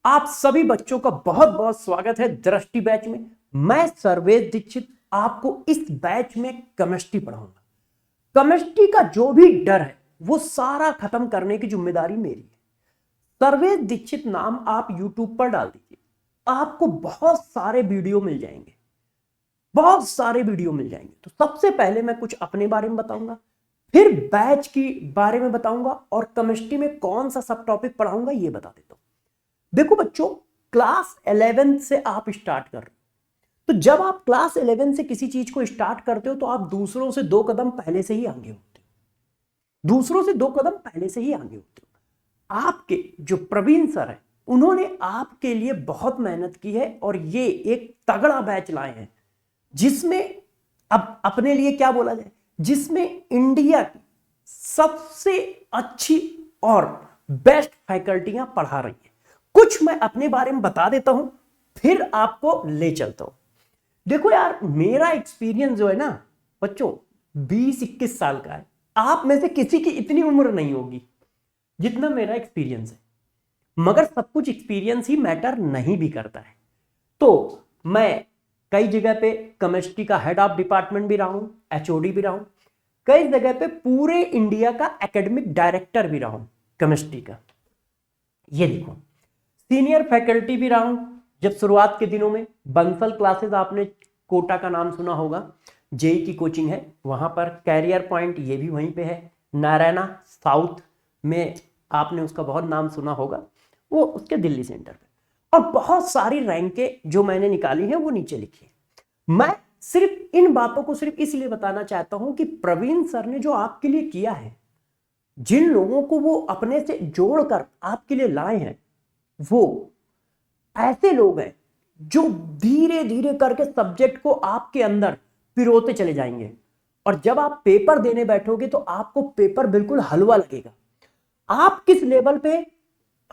आप सभी बच्चों का बहुत बहुत स्वागत है दृष्टि बैच में। मैं सर्वेश दीक्षित आपको इस बैच में केमिस्ट्री पढ़ाऊंगा। केमिस्ट्री का जो भी डर है वो सारा खत्म करने की जिम्मेदारी मेरी है। सर्वेश दीक्षित नाम आप यूट्यूब पर डाल दीजिए, आपको बहुत सारे वीडियो मिल जाएंगे, बहुत सारे वीडियो मिल जाएंगे। तो सबसे पहले मैं कुछ अपने बारे में बताऊंगा, फिर बैच की बारे में बताऊंगा और केमिस्ट्री में कौन सा सब टॉपिक पढ़ाऊंगा ये बता देता हूं। देखो बच्चों, क्लास 11 से आप स्टार्ट कर रहे हो, तो जब आप क्लास 11 से किसी चीज को स्टार्ट करते हो तो आप दूसरों से 2 कदम पहले से ही आगे होते हो, दूसरों से 2 कदम पहले से ही आगे होते हो। आपके जो प्रवीण सर है उन्होंने आपके लिए बहुत मेहनत की है और ये एक तगड़ा बैच लाए हैं जिसमें अब अपने लिए क्या बोला जाए, जिसमें इंडिया की सबसे अच्छी और बेस्ट फैकल्टियां पढ़ा रही हैं। कुछ मैं अपने बारे में बता देता हूं, फिर आपको ले चलता हूं। देखो यार, मेरा एक्सपीरियंस जो है ना बच्चों 20-21 साल का है। आप में से किसी की इतनी उम्र नहीं होगी जितना मेरा एक्सपीरियंस है, मगर सब कुछ एक्सपीरियंस ही मैटर नहीं भी करता है। तो मैं कई जगह पे केमिस्ट्री का हेड ऑफ डिपार्टमेंट भी रहा हूं, एचओडी भी रहा हूं, कई जगह पे पूरे इंडिया का एकेडमिक डायरेक्टर भी रहा हूं केमिस्ट्री का। ये देखो, सीनियर फैकल्टी भी रहा हूं। जब शुरुआत के दिनों में बंसल क्लासेस, आपने कोटा का नाम सुना होगा, जेई की कोचिंग है वहां पर। कैरियर पॉइंट ये भी वहीं पे है। नारायणा साउथ में आपने उसका बहुत नाम सुना होगा, वो उसके दिल्ली सेंटर पे। और बहुत सारी रैंकें जो मैंने निकाली हैं वो नीचे लिखी है। मैं सिर्फ इन बातों को सिर्फ इसलिए बताना चाहता हूं कि प्रवीण सर ने जो आपके लिए किया है, जिन लोगों को वो अपने से जोड़कर आपके लिए लाए हैं, वो ऐसे लोग हैं जो धीरे धीरे करके सब्जेक्ट को आपके अंदर पिरोते चले जाएंगे। और जब आप पेपर देने बैठोगे तो आपको पेपर बिल्कुल हलवा लगेगा। आप किस लेवल पे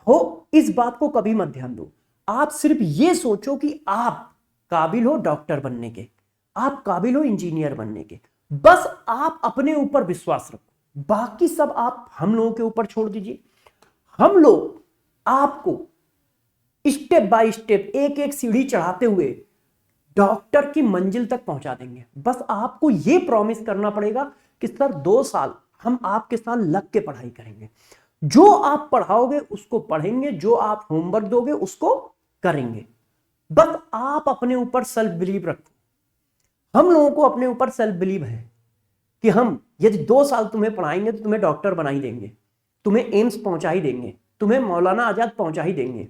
हो इस बात को कभी मत ध्यान दो। आप सिर्फ ये सोचो कि आप काबिल हो डॉक्टर बनने के, आप काबिल हो इंजीनियर बनने के। बस आप अपने ऊपर विश्वास रखो, बाकी सब आप हम लोगों के ऊपर छोड़ दीजिए। हम लोग आपको स्टेप बाय स्टेप, एक एक सीढ़ी चढ़ाते हुए डॉक्टर की मंजिल तक पहुंचा देंगे। बस आपको यह प्रॉमिस करना पड़ेगा कि सर 2 साल हम आपके साथ लग के पढ़ाई करेंगे। जो आप पढ़ाओगे उसको पढ़ेंगे, जो आप होमवर्क दोगे उसको करेंगे। बस आप अपने ऊपर सेल्फ बिलीव रखो। हम लोगों को अपने ऊपर सेल्फ बिलीव है कि हम यदि 2 साल तुम्हें पढ़ाएंगे तो तुम्हें डॉक्टर बना ही देंगे, तुम्हें एम्स पहुंचा ही देंगे, तुम्हें मौलाना आजाद पहुंचा ही देंगे।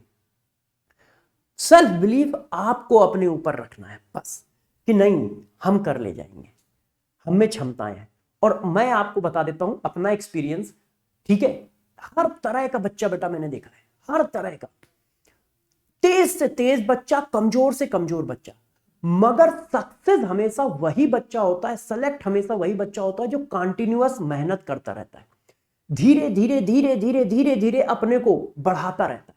सेल्फ बिलीव आपको अपने ऊपर रखना है बस, कि नहीं हम कर ले जाएंगे, हम में क्षमताएं हैं। और मैं आपको बता देता हूं अपना एक्सपीरियंस, ठीक है। हर तरह का बच्चा बेटा मैंने देखा है, हर तरह का, तेज से तेज बच्चा, कमजोर से कमजोर बच्चा, मगर सक्सेस हमेशा वही बच्चा होता है, सेलेक्ट हमेशा वही बच्चा होता है जो कंटिन्यूअस मेहनत करता रहता है, धीरे धीरे धीरे धीरे धीरे धीरे अपने को बढ़ाता रहता है।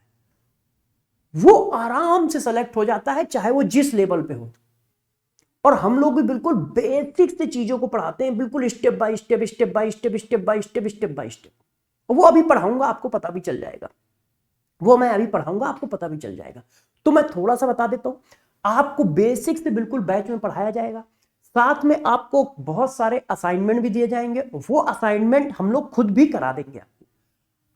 वो आराम से सेलेक्ट हो जाता है चाहे वो जिस लेवल पे हो। और हम लोग भी बिल्कुल बेसिक से चीजों को पढ़ाते हैं, बिल्कुल step by step, step by step, step by step, step by step. वो अभी पढ़ाऊंगा आपको पता भी चल जाएगा, वो मैं अभी पढ़ाऊंगा आपको पता भी चल जाएगा। तो मैं थोड़ा सा बता देता हूं, आपको बेसिक से बिल्कुल बैच में पढ़ाया जाएगा। साथ में आपको बहुत सारे असाइनमेंट भी दिए जाएंगे, वो असाइनमेंट हम लोग खुद भी करा देंगे।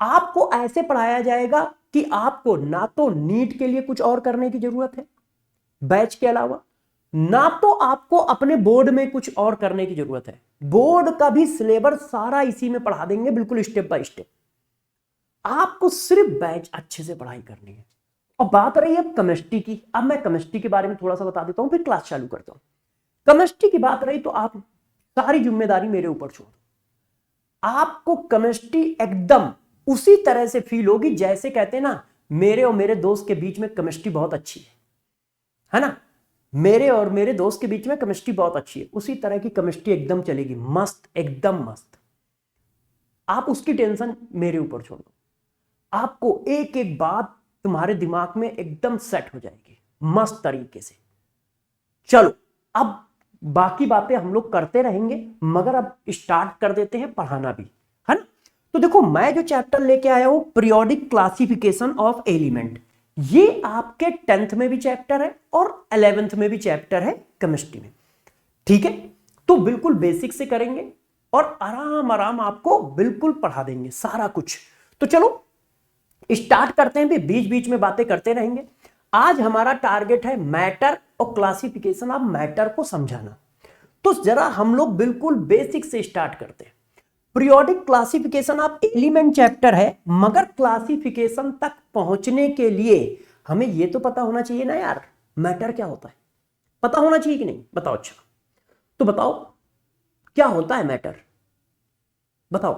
आपको ऐसे पढ़ाया जाएगा कि आपको ना तो नीट के लिए कुछ और करने की जरूरत है बैच के अलावा, ना तो आपको अपने बोर्ड में कुछ और करने की जरूरत है। बोर्ड का भी सिलेबस सारा इसी में पढ़ा देंगे, बिल्कुल स्टेप बाय स्टेप। आपको सिर्फ बैच अच्छे से पढ़ाई करनी है। और बात रही है केमिस्ट्री की, अब मैं केमिस्ट्री के बारे में थोड़ा सा बता देता हूं, फिर क्लास चालू करता हूं। केमिस्ट्री की बात रही तो आप सारी जिम्मेदारी मेरे ऊपर छोड़ दो। आपको केमिस्ट्री एकदम उसी तरह से फील होगी जैसे कहते हैं ना, मेरे और मेरे दोस्त के बीच में केमिस्ट्री बहुत अच्छी है ना, मेरे और मेरे दोस्त के बीच में केमिस्ट्री बहुत अच्छी है, उसी तरह की केमिस्ट्री एकदम चलेगी, मस्त, एकदम मस्त। आप उसकी टेंशन मेरे ऊपर छोड़ दो, आपको एक एक बात तुम्हारे दिमाग में एकदम सेट हो जाएगी मस्त तरीके से। चलो अब बाकी बातें हम लोग करते रहेंगे, मगर अब स्टार्ट कर देते हैं पढ़ाना भी, है ना। तो देखो, मैं जो चैप्टर लेके आया हूं, पीरियोडिक क्लासिफिकेशन ऑफ एलिमेंट, ये आपके 10th में भी चैप्टर है और 11th में भी चैप्टर है केमिस्ट्री में। ठीक है, तो बिल्कुल बेसिक से करेंगे और आराम आराम आपको बिल्कुल पढ़ा देंगे सारा कुछ। तो चलो स्टार्ट करते हैं, भी बीच बीच में बातें करते रहेंगे। आज हमारा टारगेट है मैटर और क्लासिफिकेशन ऑफ मैटर को समझाना। तो जरा हम लोग बिल्कुल बेसिक से स्टार्ट करते हैं। Periodic classification of element chapter है, मगर क्लासिफिकेशन तक पहुंचने के लिए हमें यह तो पता होना चाहिए ना यार, मैटर क्या होता है। पता होना चाहिए कि नहीं, बताओ। अच्छा तो बताओ क्या होता है मैटर, बताओ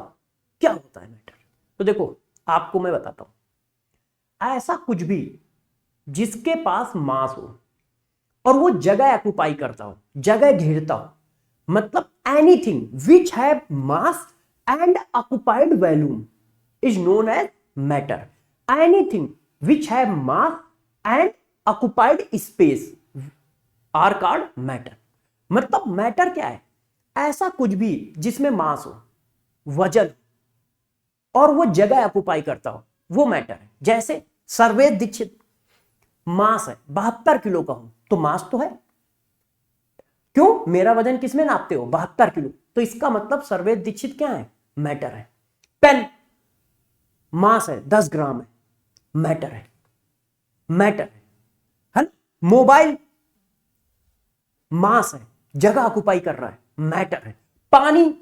क्या होता है मैटर। तो देखो आपको मैं बताता हूं, ऐसा कुछ भी जिसके पास मास हो और वो जगह ऑक्युपाई करता हो, जगह घेरता हो, मतलब anything which have mass and occupied volume is known as matter. Anything which have mass and occupied space are called matter. मतलब मैटर क्या है, ऐसा कुछ भी जिसमें मास हो, वजन और वो जगह ऑक्युपाई करता हो, वो मैटर है। जैसे सर्वेश दीक्षित मास है 72 किलो का हूं, तो मास तो है। क्यों, मेरा वजन किसमें नापते हो, 72 किलो, तो इसका मतलब सर्वेश दीक्षित क्या है, मैटर है। पेन मास है 10 ग्राम है, मैटर है, मैटर है ना। मोबाइल मास है, जगह ऑक्युपाई कर रहा है, मैटर है। पानी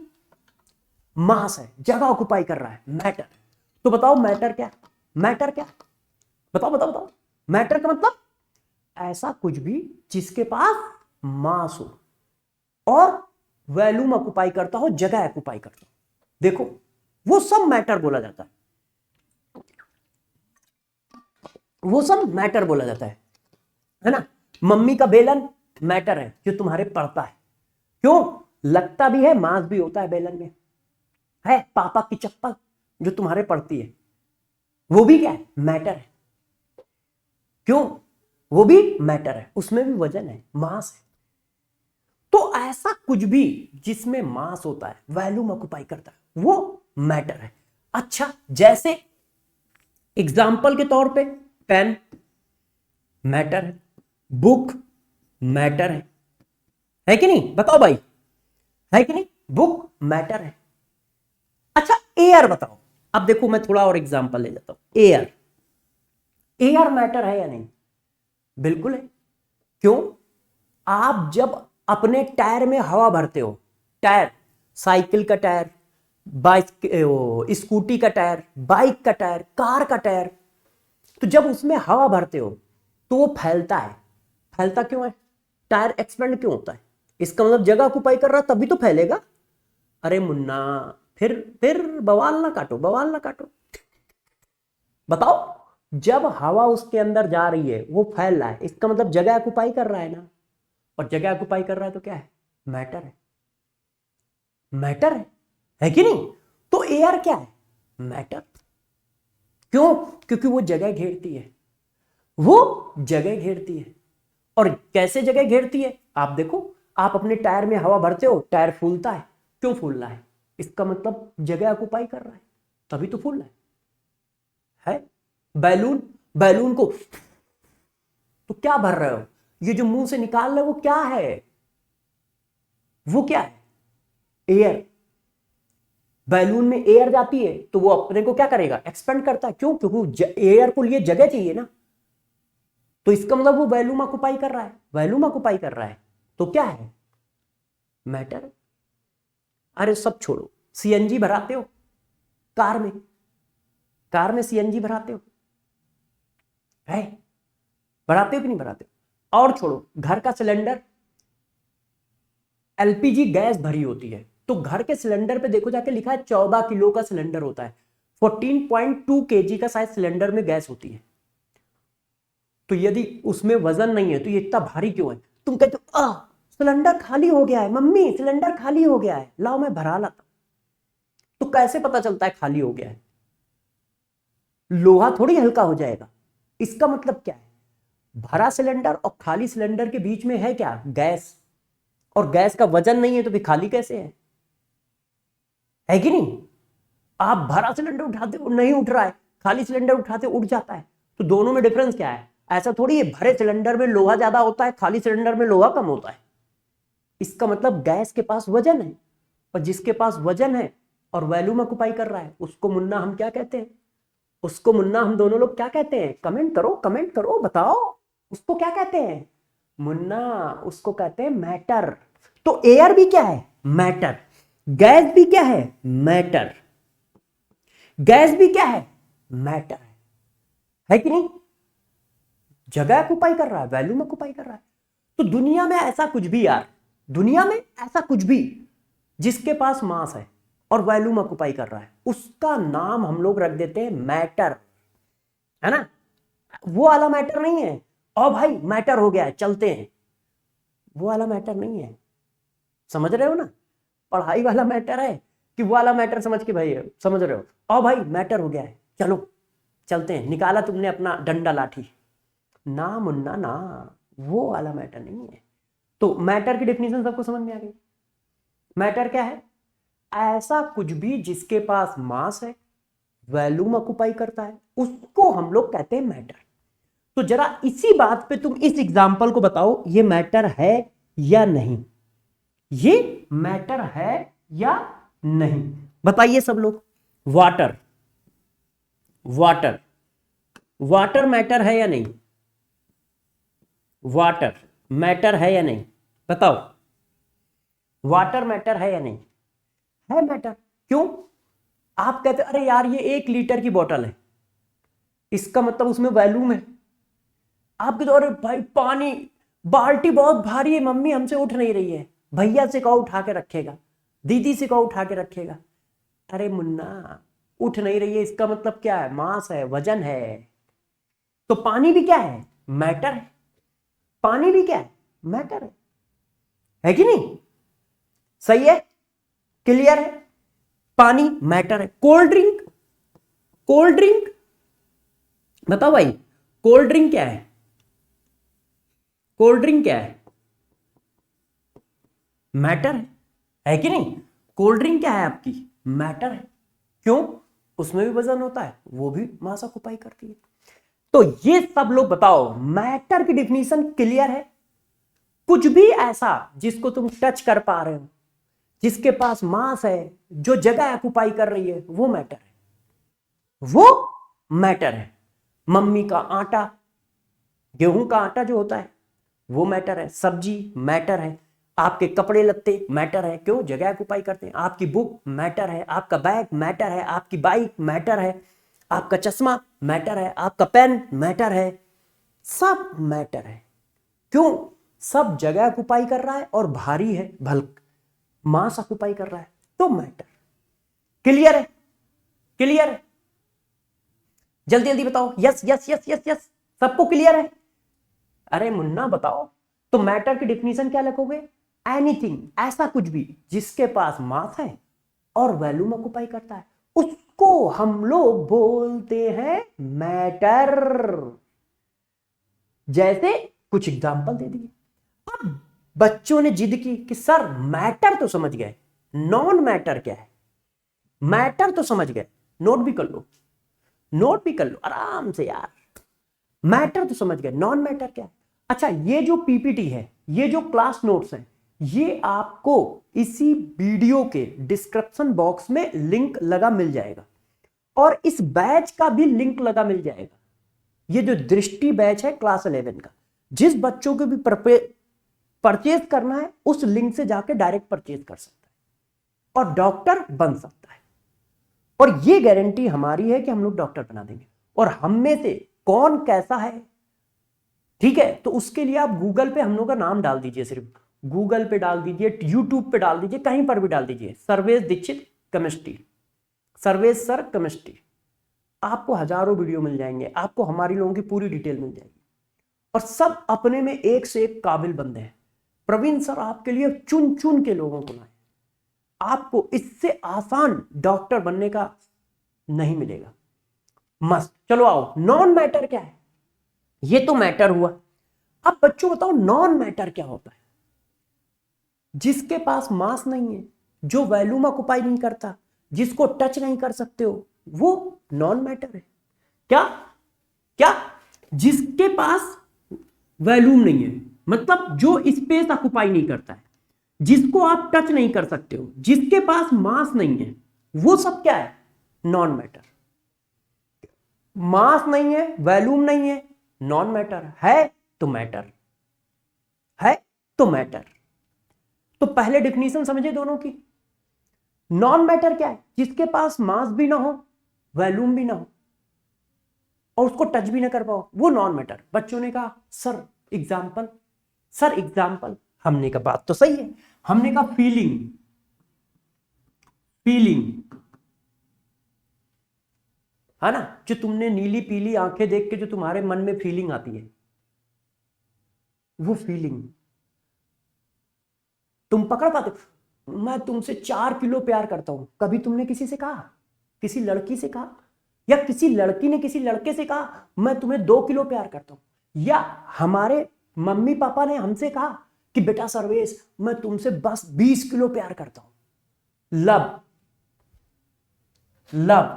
मास है, जगह ऑक्युपाई कर रहा है, मैटर है। तो बताओ मैटर क्या, मैटर क्या, बताओ बताओ बताओ। मैटर का मतलब ऐसा कुछ भी जिसके पास मास हो और वॉल्यूम ऑक्युपाई करता हो, जगह ऑक्युपाई करता हो, देखो वो सब मैटर बोला जाता है, वो सब मैटर बोला जाता है ना। मम्मी का बेलन मैटर है, जो तुम्हारे पड़ता है, क्यों, लगता भी है, मास भी होता है बेलन में, है। पापा की चप्पल जो तुम्हारे पड़ती है, वो भी क्या है, मैटर है, क्यों, वो भी मैटर है, उसमें भी वजन है, मास है। तो ऐसा कुछ भी जिसमें मास होता है, वॉल्यूम ऑक्युपाई करता है, वो मैटर है। अच्छा, जैसे एग्जाम्पल के तौर पे पेन मैटर है, बुक मैटर है कि नहीं, बताओ भाई, है कि नहीं, बुक मैटर है। अच्छा एयर बताओ, अब देखो मैं थोड़ा और एग्जांपल ले लेता हूं। एयर, एयर मैटर है या नहीं, बिल्कुल है। क्यों, आप जब अपने टायर में हवा भरते हो, टायर, साइकिल का टायर, बाइक स्कूटी का टायर, बाइक का टायर, कार का टायर, तो जब उसमें हवा भरते हो तो वो फैलता है। फैलता क्यों है, टायर एक्सपेंड क्यों होता है, इसका मतलब जगह ऑक्युपाई कर रहा है, तभी तो फैलेगा। अरे मुन्ना, फिर बवाल ना काटो, बवाल ना काटो। बताओ, जब हवा उसके अंदर जा रही है वो फैल रहा है, इसका मतलब जगह ऑक्युपाई कर रहा है ना, और जगह ऑक्युपाई कर रहा है तो क्या है, मैटर है, मैटर है कि नहीं। तो एयर क्या है, मैटर। क्यों, क्योंकि वो जगह घेरती है, वो जगह घेरती है। और कैसे जगह घेरती है, आप देखो, आप अपने टायर में हवा भरते हो, टायर फूलता है, क्यों फूल रहा है, इसका मतलब जगह ऑक्युपाई कर रहा है, तभी तो फूल रहा है। बैलून, बैलून को तो क्या भर रहे हो, ये जो मुंह से निकाल रहे हो वो क्या है, वो क्या है, एयर। बैलून में एयर जाती है तो वो अपने को क्या करेगा, एक्सपेंड करता है, क्यों, क्योंकि एयर को लिए जगह चाहिए ना, तो इसका मतलब वो वॉल्यूम ऑक्युपाई कर रहा है, वॉल्यूम ऑक्युपाई कर रहा है, तो क्या है, मैटर। अरे सब छोड़ो, सीएनजी भराते हो कार में, कार में सीएनजी भराते हो, है, भराते हो कि नहीं भराते हो। और छोड़ो, घर का सिलेंडर, एलपीजी गैस भरी होती है, तो घर के सिलेंडर पे देखो जाके लिखा है 14 किलो का सिलेंडर होता है, 14.2 केजी का शायद सिलेंडर में गैस होती है। तो यदि उसमें वजन नहीं है तो ये इतना भारी क्यों है, तुम कहते हो सिलेंडर खाली हो गया है, मम्मी सिलेंडर खाली हो गया है, लाओ मैं भरा लाता। तो कैसे पता चलता है खाली हो गया है, लोहा थोड़ी हल्का हो जाएगा, इसका मतलब क्या है, भरा सिलेंडर और खाली सिलेंडर के बीच में है क्या, गैस, और गैस का वजन नहीं है तो फिर खाली कैसे है कि नहीं। आप भरा सिलेंडर उठाते हो नहीं उठ रहा है, खाली सिलेंडर उठाते उठ जाता है, तो दोनों में डिफरेंस क्या है? ऐसा थोड़ी है भरे सिलेंडर में लोहा ज्यादा होता है, खाली सिलेंडर में लोहा कम होता है। इसका मतलब गैस के पास वजन है, और जिसके पास वजन है और वैल्यूम ऑक्युपाई कर रहा है उसको मुन्ना हम क्या कहते हैं? उसको मुन्ना हम दोनों लोग क्या कहते हैं? कमेंट करो बताओ, उसको क्या कहते हैं? मुन्ना उसको कहते हैं मैटर। तो एयर भी क्या है? मैटर। गैस भी क्या है? मैटर। गैस भी क्या है? मैटर है कि नहीं? जगह ऑक्युपाई कर रहा है, वैल्यूम ऑक्युपाई कर रहा है। तो दुनिया में ऐसा कुछ भी यार, दुनिया में ऐसा कुछ भी जिसके पास मास है और वैल्यूम ऑक्युपाई कर रहा है, उसका नाम हम लोग रख देते हैं मैटर, है ना? वो वाला मैटर नहीं है और भाई मैटर हो गया है चलते हैं, वो वाला मैटर नहीं है। समझ रहे हो ना? पढ़ाई वाला मैटर है कि वो वाला मैटर समझ के भाई समझ रहे हो? और भाई मैटर हो गया है, चलो चलते हैं। निकाला तुमने अपना डंडा लाठी, ना मुन्ना ना, वो वाला मैटर नहीं है। तो मैटर की डेफिनेशन सबको समझ में आ गई। मैटर क्या है? ऐसा कुछ भी जिसके पास मास है, वैल्यूम ऑक्युपाई करता है, उसको हम लोग कहते हैं मैटर। तो जरा इसी बात पे तुम इस एग्जांपल को बताओ, ये मैटर है या नहीं? ये मैटर है या नहीं? बताइए सब लोग। वाटर, वाटर, वाटर मैटर है या नहीं? वाटर मैटर है या नहीं? बताओ। वाटर मैटर है या नहीं? है मैटर। क्यों? आप कहते अरे यार ये 1 लीटर की बोतल है, इसका मतलब उसमें वैल्यूम है। आप कहते अरे भाई पानी, बाल्टी बहुत भारी है मम्मी हमसे उठ नहीं रही है, भैया से कहो उठा के रखेगा, दीदी से कहो उठा के रखेगा। अरे मुन्ना उठ नहीं रही है, इसका मतलब क्या है? मास है, वजन है। तो पानी भी क्या है? मैटर है। पानी भी क्या है? मैटर है कि नहीं? सही है? क्लियर है? पानी मैटर है। कोल्ड ड्रिंक, कोल्ड ड्रिंक बताओ भाई, कोल्ड ड्रिंक क्या है? कोल्ड ड्रिंक क्या है? मैटर है कि नहीं? कोल्ड ड्रिंक क्या है आपकी? मैटर है। क्यों? उसमें भी वजन होता है, वो भी मास ऑक्युपाई करती है। तो ये सब लोग बताओ, मैटर की डिफिनीशन क्लियर है? कुछ भी ऐसा जिसको तुम टच कर पा रहे हो, जिसके पास मास है, जो जगह ऑक्युपाई कर रही है, वो मैटर है, वो मैटर है। मम्मी का आटा, गेहूं का आटा जो होता है वो मैटर है। सब्जी मैटर है। आपके कपड़े लत्ते मैटर है, क्यों? जगह ऑक्युपाई करते हैं। आपकी बुक मैटर है, आपका बैग मैटर है, आपकी बाइक मैटर है, आपका चश्मा मैटर है, आपका पेन मैटर है, सब मैटर है। क्यों? सब जगह ऑक्युपाई कर रहा है और भारी है, बल्क मास ऑक्युपाई कर रहा है, तो मैटर। क्लियर है? क्लियर है? जल्दी जल्दी बताओ। Yes yes yes yes yes, सबको क्लियर है? अरे मुन्ना बताओ। तो मैटर की डिफिनीशन क्या लिखोगे? एनीथिंग, ऐसा कुछ भी जिसके पास मास है और वैल्यूम ऑक्युपाई करता है, उसको हम लोग बोलते हैं मैटर। जैसे कुछ एग्जांपल दे दिए। अब बच्चों ने जिद की कि सर मैटर तो समझ गए, नॉन मैटर क्या है? मैटर तो समझ गए, नोट भी कर लो, नोट भी कर लो आराम से यार। मैटर तो समझ गए, नॉन मैटर क्या है? अच्छा, ये जो पीपीटी है, ये जो क्लास नोट्स हैं, ये आपको इसी वीडियो के डिस्क्रिप्शन बॉक्स में लिंक लगा मिल जाएगा, और इस बैच का भी लिंक लगा मिल जाएगा। ये जो दृष्टि बैच है क्लास 11 का, जिस बच्चों को भी परचेज करना है उस लिंक से जाके डायरेक्ट परचेज कर सकता है और डॉक्टर बन सकता है। और ये गारंटी हमारी है कि हम लोग डॉक्टर बना देंगे। और हम में से कौन कैसा है, ठीक है, तो उसके लिए आप गूगल पे हम लोग का नाम डाल दीजिए, सिर्फ गूगल पे डाल दीजिए, यूट्यूब पे डाल दीजिए, कहीं पर भी डाल दीजिए, Sarvesh Dixit chemistry, Sarvesh sir chemistry. आपको हजारों वीडियो मिल जाएंगे, आपको हमारी लोगों की पूरी डिटेल मिल जाएगी, और सब अपने में एक से एक काबिल बंदे हैं। प्रवीण सर आपके लिए चुन चुन के लोगों को लाए, आपको इससे आसान डॉक्टर बनने का नहीं मिलेगा। मस्त। चलो आओ, नॉन मैटर क्या है? ये तो मैटर हुआ। अब बच्चों बताओ नॉन मैटर क्या होता है? जिसके पास मास नहीं है, जो वैल्यूम ऑक्युपाई नहीं करता, जिसको टच नहीं कर सकते हो, वो नॉन मैटर है। क्या? क्या? जिसके पास वॉल्यूम नहीं है, मतलब जो स्पेस ऑक्युपाई नहीं करता है, जिसको आप टच नहीं कर सकते हो, जिसके पास मास नहीं है, वो सब क्या है? Non matter. मास नहीं है, वॉल्यूम नहीं है, नॉन मैटर है तो मैटर है तो मैटर। तो पहले डिफिनीशन समझे दोनों की। नॉन मैटर क्या है? जिसके पास मास भी ना हो, वॉल्यूम भी ना हो और उसको टच भी ना कर पाओ, वो नॉन मैटर। बच्चों ने कहा सर एग्जाम्पल, सर एग्जाम्पल। हमने कहा बात तो सही है। हमने कहा फीलिंग, फीलिंग है ना, जो तुमने नीली पीली आंखें देख के जो तुम्हारे मन में फीलिंग आती है, वो फीलिंग तुम पकड़ पाते हो? मैं तुमसे 4 किलो प्यार करता हूं, कभी तुमने किसी से कहा? किसी लड़की से कहा? या किसी लड़की ने किसी लड़के से कहा मैं तुम्हें 2 किलो प्यार करता हूं? या हमारे मम्मी पापा ने हमसे कहा कि बेटा सर्वेश मैं तुमसे बस 20 किलो प्यार करता हूं? लव, लव,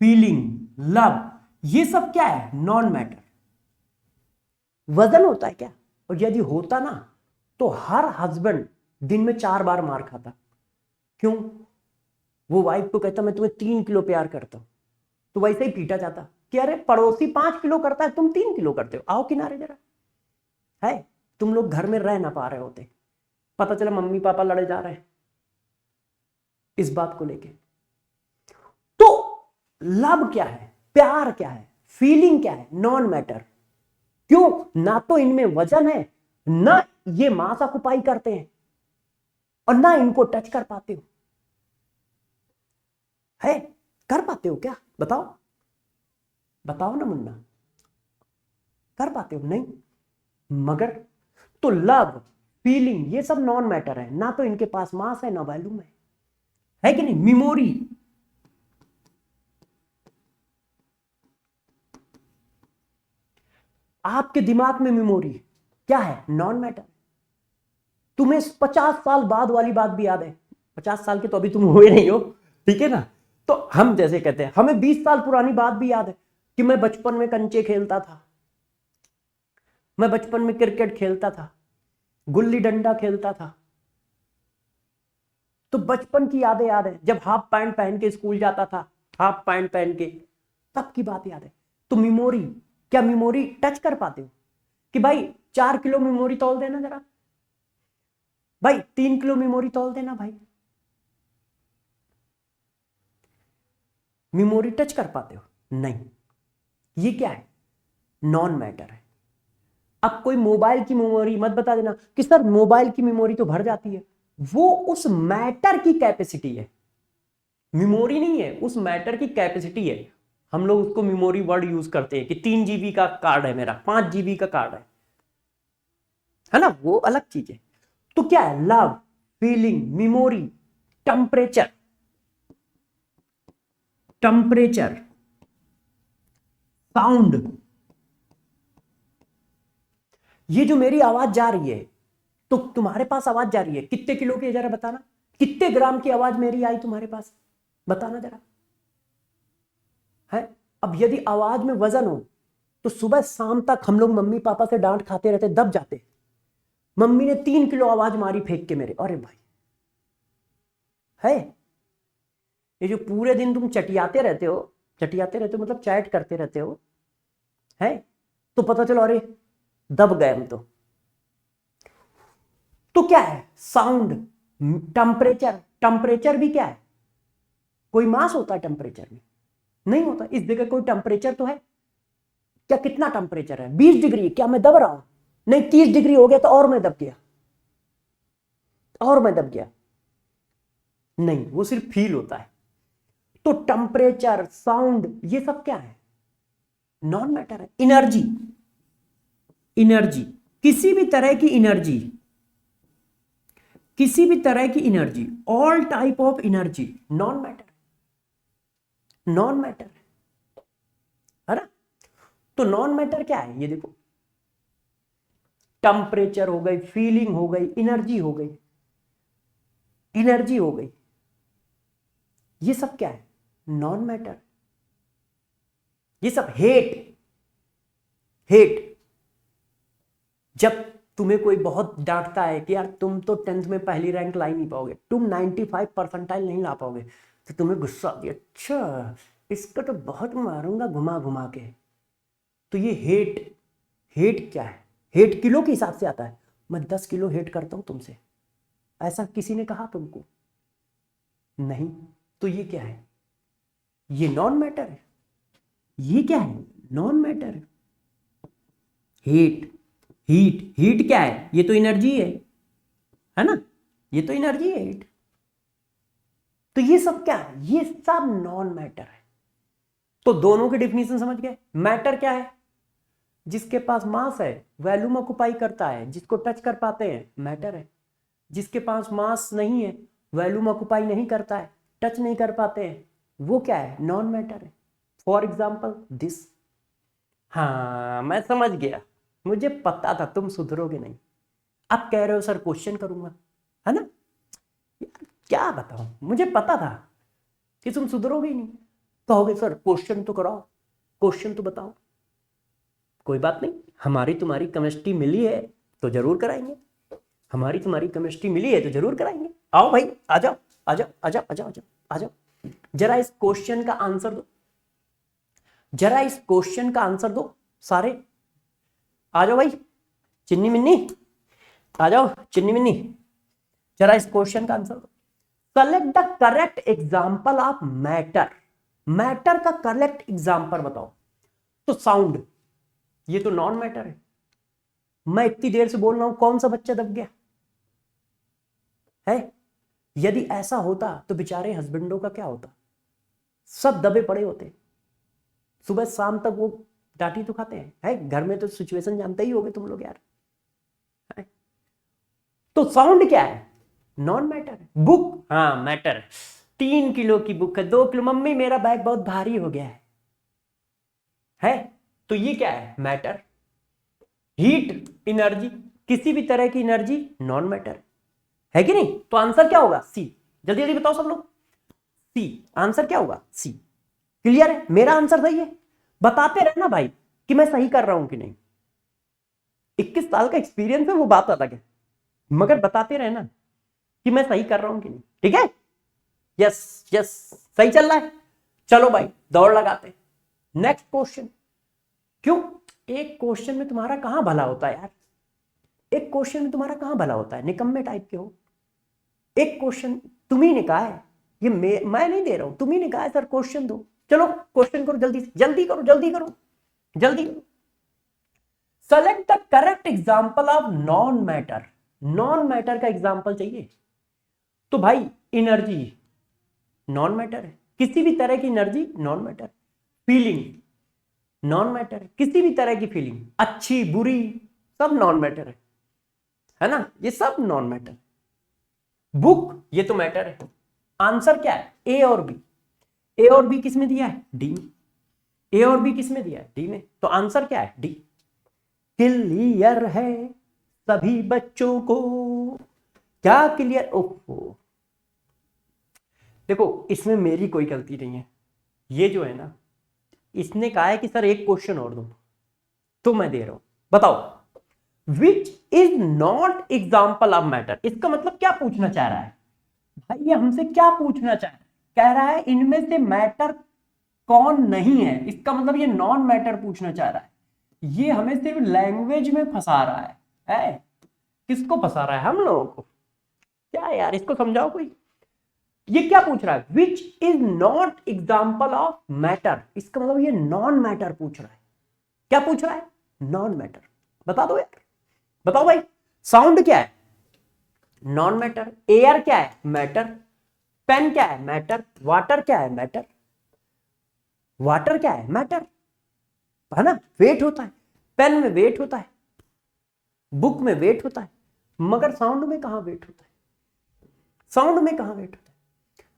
फीलिंग, लव, ये सब क्या है? Non matter. वजन होता है क्या? और यदि होता ना तो हर हस्बैंड दिन में 4 बार मार खाता। क्यों? वो वाइफ को कहता मैं तुम्हें 3 किलो प्यार करता हूं, तो वैसे ही पीटा जाता कि अरे पड़ोसी 5 किलो करता है, तुम 3 किलो करते हो, आओ किनारे जरा। है तुम लोग घर में रह ना पा रहे होते, पता चला मम्मी पापा लड़े जा रहे हैं इस बात को लेके। तो लव क्या है? प्यार क्या है? फीलिंग क्या है? Non matter. क्यों? ना तो इनमें वजन है, ना ये मास ऑक्युपाई करते हैं और ना इनको टच कर पाते हो। है कर पाते हो क्या? बताओ, बताओ ना मुन्ना, कर पाते हो? नहीं। मगर तो लव, फीलिंग, ये सब नॉन मैटर है, ना तो इनके पास मास है ना वॉल्यूम है कि नहीं? मेमोरी, आपके दिमाग में मेमोरी क्या है? Non matter. तुम्हें 50 साल बाद वाली बात भी याद है? 50 साल के तो अभी तुम हुए नहीं हो, ठीक है ना? तो हम जैसे कहते हैं हमें 20 साल पुरानी बात भी याद है कि मैं बचपन में कंचे खेलता था, मैं बचपन में क्रिकेट खेलता था, गुल्ली डंडा खेलता था। तो बचपन की यादें याद है, जब हाफ पैंट पहन के स्कूल जाता था, हाफ पैंट पहन के, तब की बात याद है। तो मेमोरी, क्या मेमोरी टच कर पाते हो कि भाई 4 किलो मेमोरी तौल देना जरा, भाई 3 किलो मेमोरी तौल देना भाई? मेमोरी टच कर पाते हो? नहीं। ये क्या है? नॉन मैटर है। अब कोई मोबाइल की मेमोरी मत बता देना कि सर मोबाइल की मेमोरी तो भर जाती है, वो उस मैटर की कैपेसिटी है, मेमोरी नहीं है, उस मैटर की कैपेसिटी है। हम लोग उसको मेमोरी वर्ड यूज करते हैं कि 3 GB का कार्ड है मेरा, 5 GB का कार्ड है ना, वो अलग चीज है। तो क्या है? Love, feeling, memory, temperature, temperature, sound. ये जो मेरी आवाज जा रही है, तो तुम्हारे पास आवाज जा रही है कितने किलो की है जरा बताना? कितने ग्राम की आवाज मेरी आई तुम्हारे पास? बताना जरा। है अब यदि आवाज में वजन हो तो सुबह शाम तक हम लोग मम्मी पापा से डांट खाते रहते, दब जाते। मम्मी ने 3 किलो आवाज मारी फेंक के मेरे, अरे भाई। है ये जो पूरे दिन तुम चटियाते रहते हो, चटियाते रहते हो मतलब चैट करते रहते हो, है तो पता चलो अरे दब गए हम तो क्या है? साउंड, टेम्परेचर, टेम्परेचर भी क्या है? कोई मास होता है टेम्परेचर में? नहीं होता। इस जगह कोई टेम्परेचर तो है क्या? कितना टेम्परेचर है? 20 डिग्री, क्या मैं दब रहा हूं? नहीं, 30 डिग्री हो गया तो और मैं दब गया, और मैं दब गया? नहीं, वो सिर्फ फील होता है। तो टेम्परेचर, साउंड, ये सब क्या है? नॉन मैटर है। एनर्जी, एनर्जी, किसी भी तरह की एनर्जी, किसी भी तरह की energy, all type of energy non matter, non matter है ना? तो नॉन मैटर क्या है? ये देखो, टेम्परेचर हो गई, फीलिंग हो गई, एनर्जी हो गई, एनर्जी हो गई, ये सब क्या है? Non matter. ये सब हेट, हेट, जब तुम्हें कोई बहुत डांटता है कि यार तुम तो 10th में पहली रैंक ला ही नहीं पाओगे, तुम 95 परसेंटाइल नहीं ला पाओगे, तो तुम्हें गुस्सा आती है, अच्छा इसका तो बहुत मारूंगा घुमा घुमा के। तो ये हेट, हेट क्या है? हेट किलो के हिसाब से आता है। मैं 10 किलो हेट करता हूं तुमसे, ऐसा किसी ने कहा तुमको? नहीं। तो ये क्या है? ये नॉन मैटर है। ये क्या है? नॉन मैटर है। हीट, हीट, हीट क्या है? ये तो एनर्जी है ना? ये तो एनर्जी है हीट। तो ये सब क्या है? ये सब नॉन मैटर है। तो दोनों की डिफिनीशन समझ गए। मैटर क्या है? जिसके पास मास है, वैल्यूम ऑक्युपाई करता है, जिसको टच कर पाते हैं, मैटर है। जिसके पास मास नहीं है, वैल्यूम ऑक्युपाई नहीं करता है, टच नहीं कर पाते हैं, वो क्या है? नॉन मैटर है। For example this. हाँ मैं समझ गया, मुझे पता था तुम सुधरोगे नहीं। अब कह रहे हो सर क्वेश्चन करूंगा, है ना? यार क्या बताऊं, मुझे पता था कि तुम सुधरोगे ही नहीं। कहोगे सर क्वेश्चन तो कराओ, क्वेश्चन तो बताओ। कोई बात नहीं, हमारी तुम्हारी केमिस्ट्री मिली है तो जरूर कराएंगे। हमारी तुम्हारी केमिस्ट्री मिली है तो जरूर कराएंगे। आओ भाई, आ जाओ आ जाओ आ जाओ आ जाओ आ जाओ। जरा इस क्वेश्चन का आंसर दो, जरा इस क्वेश्चन का आंसर दो सारे। आ जाओ भाई, चिन्नी मिन्नी आ जाओ, चिन्नी मिन्नी जरा इस क्वेश्चन का आंसर दो। Select the correct example of matter. Matter का करेक्ट एग्जाम्पल बताओ। तो साउंड, ये तो नॉन मैटर है। मैं इतनी देर से बोल रहा हूं, कौन सा बच्चा दब गया है? यदि ऐसा होता तो बेचारे हस्बैंडों का क्या होता? सब दबे पड़े होते, सुबह शाम तक वो डांटी तो खाते हैं, है? घर में तो सिचुएशन जानते ही होगे तुम लोग यार, है? तो साउंड क्या है? नॉन मैटर है। बुक, हाँ मैटर है। 3 किलो की बुक है, 2 किलो, मम्मी मेरा बैग बहुत भारी हो गया है? तो ये क्या है? मैटर। हीट, एनर्जी, किसी भी तरह की एनर्जी नॉन मैटर है कि नहीं? तो आंसर क्या होगा? सी। जल्दी जल्दी बताओ सब लोग, सी। आंसर क्या होगा? सी। क्लियर है? मेरा आंसर सही है? बताते रहना भाई कि मैं सही कर रहा हूं कि नहीं। 21 साल का एक्सपीरियंस है, वो बात अलग है, मगर बताते रहना कि मैं सही कर रहा हूं कि नहीं। ठीक है? यस यस, सही चल रहा है। चलो भाई दौड़ लगाते। Next question. क्यों? एक क्वेश्चन में तुम्हारा कहां भला होता है यार? एक क्वेश्चन में तुम्हारा कहां भला होता है? निकम्मे टाइप के हो। एक क्वेश्चन तुम्ही ने कहा है, ये मैं नहीं दे रहा हूं, तुम्ही ने कहा है सर क्वेश्चन दो। चलो क्वेश्चन करो, जल्दी जल्दी करो, जल्दी करो, जल्दी करो। Select the correct example of non matter. Non matter का एग्जाम्पल चाहिए। तो भाई एनर्जी नॉन मैटर है, किसी भी तरह की energy non matter. Feeling non matter है, किसी भी तरह की फीलिंग, अच्छी बुरी, सब नॉन मैटर है ना? ये सब नॉन मैटर। बुक, ये तो मैटर है। आंसर क्या है? ए और बी। ए और बी किस में दिया है? डी में। ए और बी किस में दिया है? डी में। तो आंसर क्या है? डी। क्लियर है सभी बच्चों को? क्या क्लियर? ओहो, देखो इसमें मेरी कोई गलती नहीं है। ये जो है ना, इसने कहा है कि सर एक क्वेश्चन और दो, तो मैं दे रहा हूं। बताओ which is not example of matter. इसका मतलब क्या पूछना चाह रहा है भाई? ये हमसे क्या पूछना चाह रहा है? कह रहा है इनमें से मैटर कौन नहीं है। इसका मतलब ये नॉन मैटर पूछना चाह रहा है। ये हमें सिर्फ लैंग्वेज में फंसा रहा है? किसको फंसा रहा है? हम लोगों को। क्या यार, इसको समझाओ कोई। ये क्या पूछ रहा है? Which is not example of matter. इसका मतलब ये नॉन मैटर पूछ रहा है। क्या पूछ रहा है? Non matter. बता दो यार, बताओ भाई। साउंड क्या है? Non matter. एयर क्या है? मैटर। पेन क्या है? मैटर। वाटर क्या है? मैटर। वाटर क्या है? मैटर, है ना? वेट होता है, पेन में वेट होता है, बुक में वेट होता है, मगर साउंड में कहां वेट होता है? साउंड में कहां वेट होता है?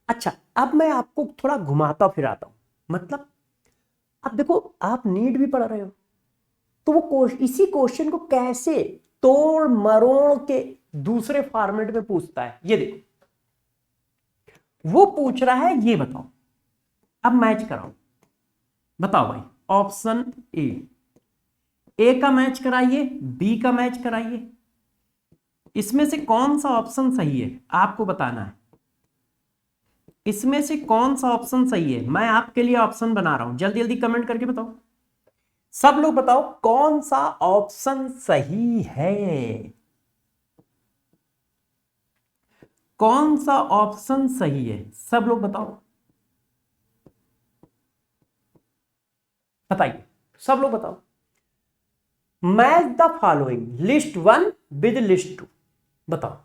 अच्छा, अब मैं आपको थोड़ा घुमाता फिराता हूं। मतलब अब देखो, आप नीट भी पढ़ रहे हो, तो वो इसी क्वेश्चन को कैसे तोड़ मरोड़ के दूसरे फॉर्मेट में पूछता है। ये देखो, वो पूछ रहा है, ये बताओ, अब मैच कराओ। बताओ भाई, ऑप्शन ए ए का मैच कराइए, बी का मैच कराइए, इसमें से कौन सा ऑप्शन सही है आपको बताना है। इसमें से कौन सा ऑप्शन सही है, मैं आपके लिए ऑप्शन बना रहा हूं, जल्दी जल्दी कमेंट करके बताओ। सब लोग बताओ कौन सा ऑप्शन सही है, कौन सा ऑप्शन सही है, सब लोग बताओ, बताइए, सब लोग बताओ। Match the following, list 1 with list 2, बताओ।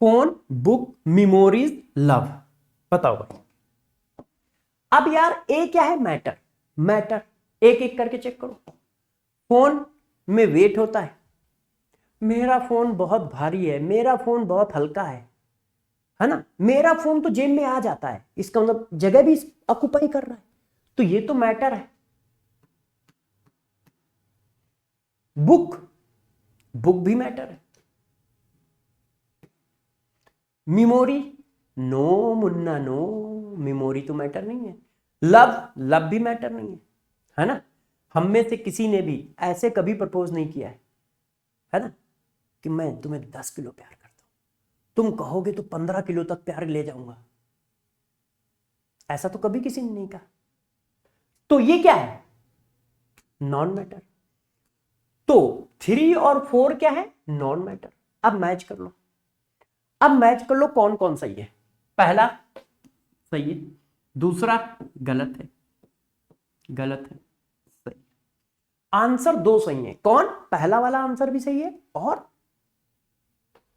फोन, बुक, मेमोरीज, लव, बताओ भाई। अब यार ए क्या है, मैटर, मैटर, एक एक करके चेक करो। फोन में वेट होता है, मेरा फोन बहुत भारी है, मेरा फोन बहुत हल्का है ना, मेरा फोन तो जेब में आ जाता है, इसका मतलब जगह भी ऑक्युपाई कर रहा है, तो ये तो मैटर है। बुक, बुक भी मैटर है। Memory, no Munna no, memory तो मैटर नहीं है। लव, लव भी मैटर नहीं है ना। हम में से किसी ने भी ऐसे कभी प्रपोज नहीं किया है ना, कि मैं तुम्हें 10 किलो प्यार करता हूं, तुम कहोगे तो 15 किलो तक प्यार ले जाऊंगा, ऐसा तो कभी किसी ने नहीं कहा। तो ये क्या है, नॉन मैटर। तो 3 और 4 क्या है, नॉन मैटर। अब मैच कर लो, अब मैच कर लो कौन कौन सही है। पहला सही है, दूसरा गलत है, गलत है, सही। आंसर दो सही है, कौन, पहला वाला आंसर भी सही है और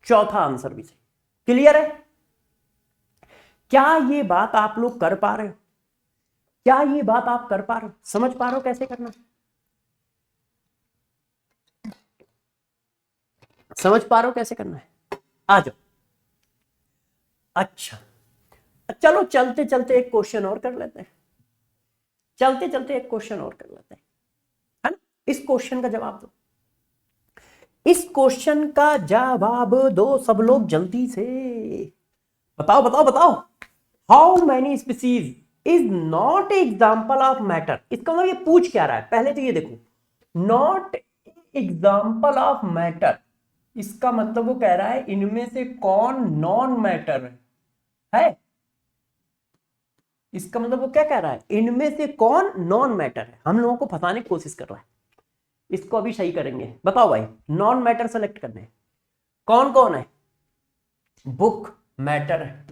चौथा आंसर भी सही। क्लियर है, क्या ये बात आप लोग कर पा रहे हो, क्या ये बात आप कर पा रहे हो, समझ पा रहे हो कैसे करना, समझ पा रहे हो कैसे करना है, आ जाओ। अच्छा चलो चलते चलते एक क्वेश्चन और कर लेते हैं, चलते चलते एक क्वेश्चन और कर लेते हैं, है ना। इस क्वेश्चन का जवाब दो, इस क्वेश्चन का जवाब दो सब लोग जल्दी से, बताओ बताओ बताओ। How many species is not example of matter, इसका मतलब ये पूछ क्या रहा है, पहले तो ये देखो, नॉट एग्जाम्पल ऑफ मैटर, इसका मतलब वो कह रहा है इनमें से कौन नॉन मैटर है, इसका मतलब वो क्या कह रहा है, इनमें से कौन नॉन मैटर है, हम लोगों को फंसाने की कोशिश कर रहा है। इसको अभी सही करेंगे, बताओ भाई, नॉन मैटर सेलेक्ट करने कौन कौन है, बुक मैटर है,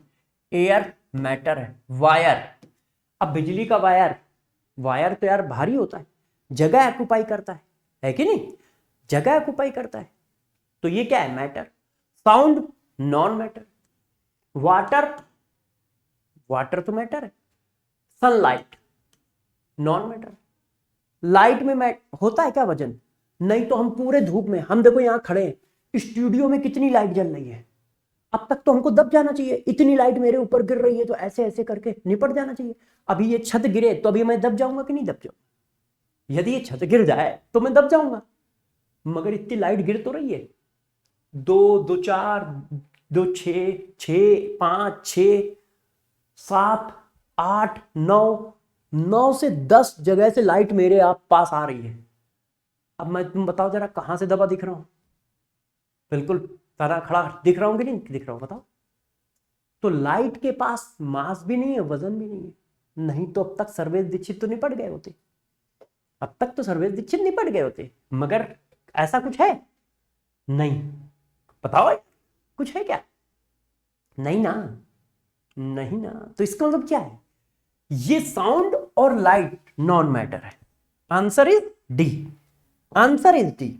एयर मैटर है, वायर, अब बिजली का वायर, वायर तो यार भारी होता है, जगह ऑक्युपाई करता है कि नहीं, जगह ऑक्युपाई करता है, तो ये क्या है, matter. Sound non matter, water, water तो मैटर है, सनलाइट नॉन मैटर, लाइट में होता है क्या वजन, नहीं तो हम पूरे धूप में, हम देखो यहां खड़े हैं स्टूडियो में, कितनी लाइट जल रही है, अब तक तो हमको दब जाना चाहिए, इतनी लाइट मेरे ऊपर गिर रही है तो ऐसे ऐसे करके निपट जाना चाहिए। अभी ये छत गिरे तो अभी मैं दब जाऊंगा कि नहीं दब जाऊंगा, यदि ये छत गिर जाए तो मैं दब जाऊंगा, मगर इतनी लाइट गिर तो रही है, 2 2 4 2 6 5 6 7 8 9, 9 से 10 जगह से लाइट मेरे आप पास आ रही है। अब मैं, तुम बताओ जरा कहां से दबा दिख रहा हूं, बिल्कुल तारा खड़ा दिख रहा हूं कि नहीं दिख रहा हूं, बताओ। तो लाइट के पास मास भी नहीं है, वजन भी नहीं है, नहीं तो अब तक सर्वेश दीक्षित तो निपट गए होते, अब तक तो सर्वेश दीक्षित निपट गए होते, मगर ऐसा कुछ है नहीं, बताओ भाई कुछ है क्या, नहीं ना, नहीं ना, तो इसका मतलब क्या है, ये साउंड और लाइट नॉन मैटर है, answer is D, answer is D.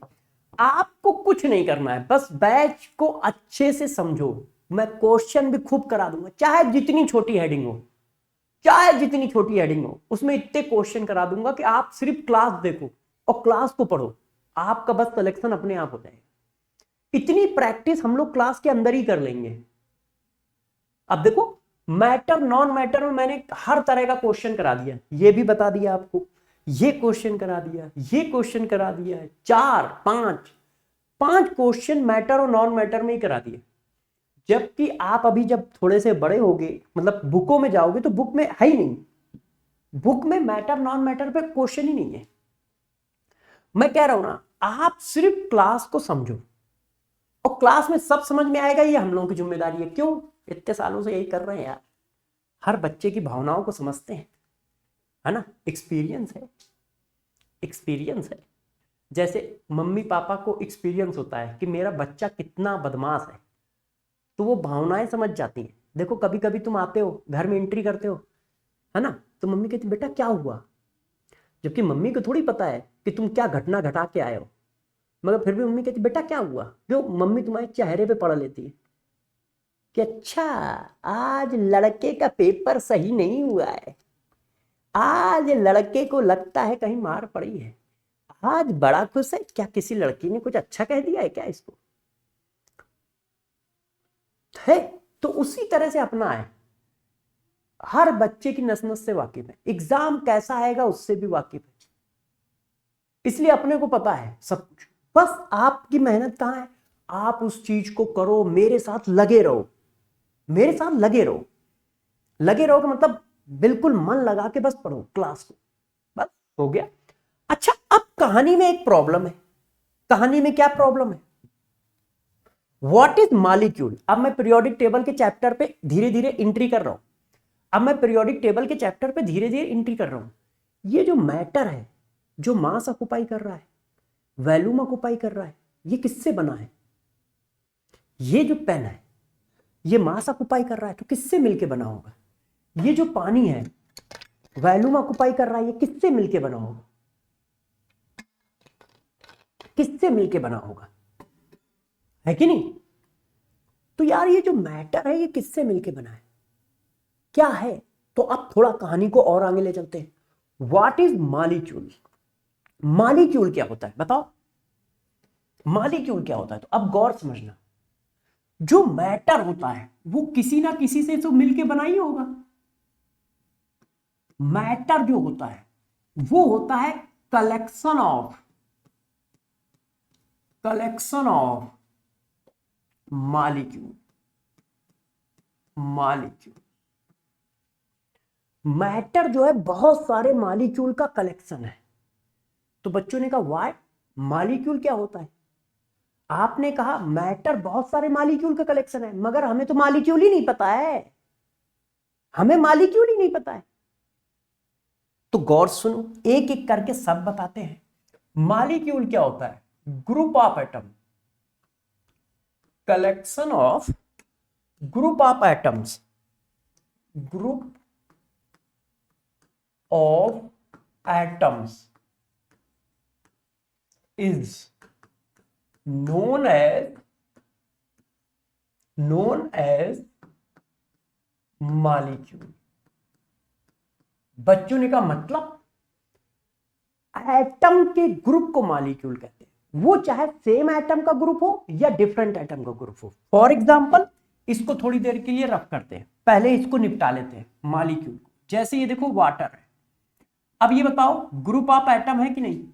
आपको कुछ नहीं करना है, बस बैच को अच्छे से समझो, मैं क्वेश्चन भी खूब करा दूंगा, चाहे जितनी छोटी हेडिंग हो, चाहे जितनी छोटी हेडिंग हो, उसमें इतने क्वेश्चन करा दूंगा कि आप सिर्फ क्लास देखो और क्लास को पढ़ो, आपका बस सिलेक्शन अपने आप हो जाएगा, इतनी प्रैक्टिस हम लोग क्लास के अंदर ही कर लेंगे। अब देखो मैटर नॉन मैटर में मैंने हर तरह का क्वेश्चन करा दिया, ये भी बता दिया आपको, ये क्वेश्चन करा दिया, ये क्वेश्चन करा दिया, 4 5 क्वेश्चन मैटर और नॉन मैटर में ही करा दिए। जबकि आप अभी जब थोड़े से बड़े होगे, मतलब बुकों में जाओगे तो बुक में है ही नहीं, बुक में मैटर नॉन मैटर पे क्वेश्चन ही नहीं है। मैं कह रहा हूं ना, आप सिर्फ क्लास को समझो और क्लास में सब समझ में आएगा, ये हम लोगों की जिम्मेदारी है। क्यों? इतने सालों से यही कर रहे हैं यार, हर बच्चे की भावनाओं को समझते हैं, है ना। एक्सपीरियंस है, एक्सपीरियंस है। जैसे मम्मी पापा को एक्सपीरियंस होता है कि मेरा बच्चा कितना बदमाश है, तो वो भावनाएं समझ जाती हैं। देखो कभी कभी तुम आते हो घर में, एंट्री करते हो, है ना, तो मम्मी कहती बेटा क्या हुआ, जबकि मम्मी को थोड़ी पता है कि तुम क्या घटना घटा के आए हो, मगर फिर भी मम्मी कहती बेटा क्या हुआ। जो मम्मी तुम्हारे चेहरे पे पढ़ लेती है कि अच्छा आज लड़के का पेपर सही नहीं हुआ है, आज लड़के को लगता है कहीं मार पड़ी है, आज बड़ा खुश है, क्या किसी लड़की ने कुछ अच्छा कह दिया है क्या इसको, है। तो उसी तरह से अपना है, हर बच्चे की नस नस से वाकिफ है, एग्जाम कैसा आएगा उससे भी वाकिफ है, इसलिए अपने को पता है सब कुछ। बस आपकी मेहनत कहां है, आप उस चीज को करो, मेरे साथ लगे रहो, मेरे साथ लगे रहो। लगे रहो का मतलब बिल्कुल मन लगा के बस पढ़ो क्लास को, बस हो गया। अच्छा, अब कहानी में एक प्रॉब्लम है। कहानी में क्या प्रॉब्लम है? What is molecule. अब मैं पीरियोडिक टेबल के चैप्टर पे धीरे धीरे एंट्री कर रहा हूं। अब मैं पीरियोडिक टेबल के चैप्टर पे धीरे धीरे एंट्री कर रहा हूं। ये जो मैटर है, जो मास ऑक्युपाई कर रहा है, वॉल्यूम ऑक्युपाई कर रहा है, ये किससे बना है? ये जो पेन है ये मास ऑक्युपाई कर रहा है, तो किससे मिलके बना होगा? ये जो पानी है वॉल्यूम ऑक्युपाई कर रहा है, ये किससे मिलके बना होगा? किससे मिलके बना होगा, है कि नहीं? तो यार ये जो मैटर है ये किससे मिलके बना है, क्या है? तो अब थोड़ा कहानी को और आगे ले चलते हैं। What is molecule. मॉलिक्यूल क्या होता है बताओ, मॉलिक्यूल क्या होता है? तो अब गौर समझना, जो मैटर होता है वो किसी ना किसी से तो मिलके बना ही होगा। मैटर जो होता है वो होता है कलेक्शन ऑफ मॉलिक्यूल। मैटर जो है बहुत सारे मॉलिक्यूल का कलेक्शन है। तो बच्चों ने कहा व्हाट, मॉलिक्यूल क्या होता है? आपने कहा मैटर बहुत सारे मॉलिक्यूल का कलेक्शन है, मगर हमें तो मॉलिक्यूल ही नहीं पता है, हमें मॉलिक्यूल ही नहीं पता है। तो गौर सुनो, एक एक करके सब बताते हैं। मॉलिक्यूल क्या होता है? Group of atom, collection of group of atoms, group of atoms is known as molecule। बच्चों ने कहा मतलब एटम के ग्रुप को मॉलिक्यूल कहते हैं, वो चाहे सेम एटम का ग्रुप हो या डिफरेंट एटम का ग्रुप हो। फॉर एग्जांपल इसको थोड़ी देर के लिए रफ करते हैं, पहले इसको निपटा लेते हैं मॉलिक्यूल को। जैसे ये देखो वाटर है, अब ये बताओ ग्रुप ऑफ एटम है कि नहीं?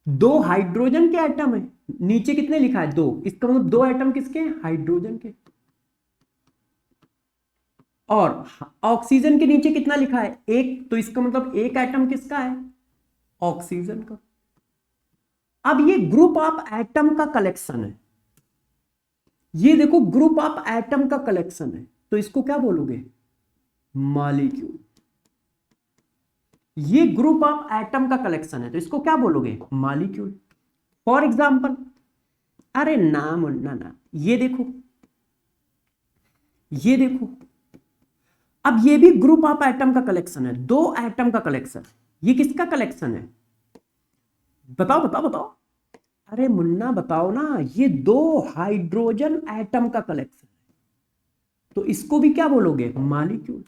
दो हाइड्रोजन के एटम है, नीचे कितने लिखा है? दो, इसका मतलब दो एटम किसके हैं? हाइड्रोजन के। और ऑक्सीजन के नीचे कितना लिखा है? एक, तो इसका मतलब एक एटम किसका है? ऑक्सीजन का। अब ये ग्रुप ऑफ एटम का कलेक्शन है, ये देखो ग्रुप ऑफ एटम का कलेक्शन है, तो इसको क्या बोलोगे? मॉलिक्यूल। ये ग्रुप ऑफ एटम का कलेक्शन है, तो इसको क्या बोलोगे? मॉलिक्यूल। फॉर एग्जांपल, अरे ना मुन्ना ना, ये देखो, ये देखो, अब ये भी ग्रुप ऑफ एटम का कलेक्शन है, दो एटम का कलेक्शन। ये किसका कलेक्शन है? बताओ बताओ बताओ, अरे मुन्ना बताओ ना, ये दो हाइड्रोजन एटम का कलेक्शन है, तो इसको भी क्या बोलोगे? मॉलिक्यूल।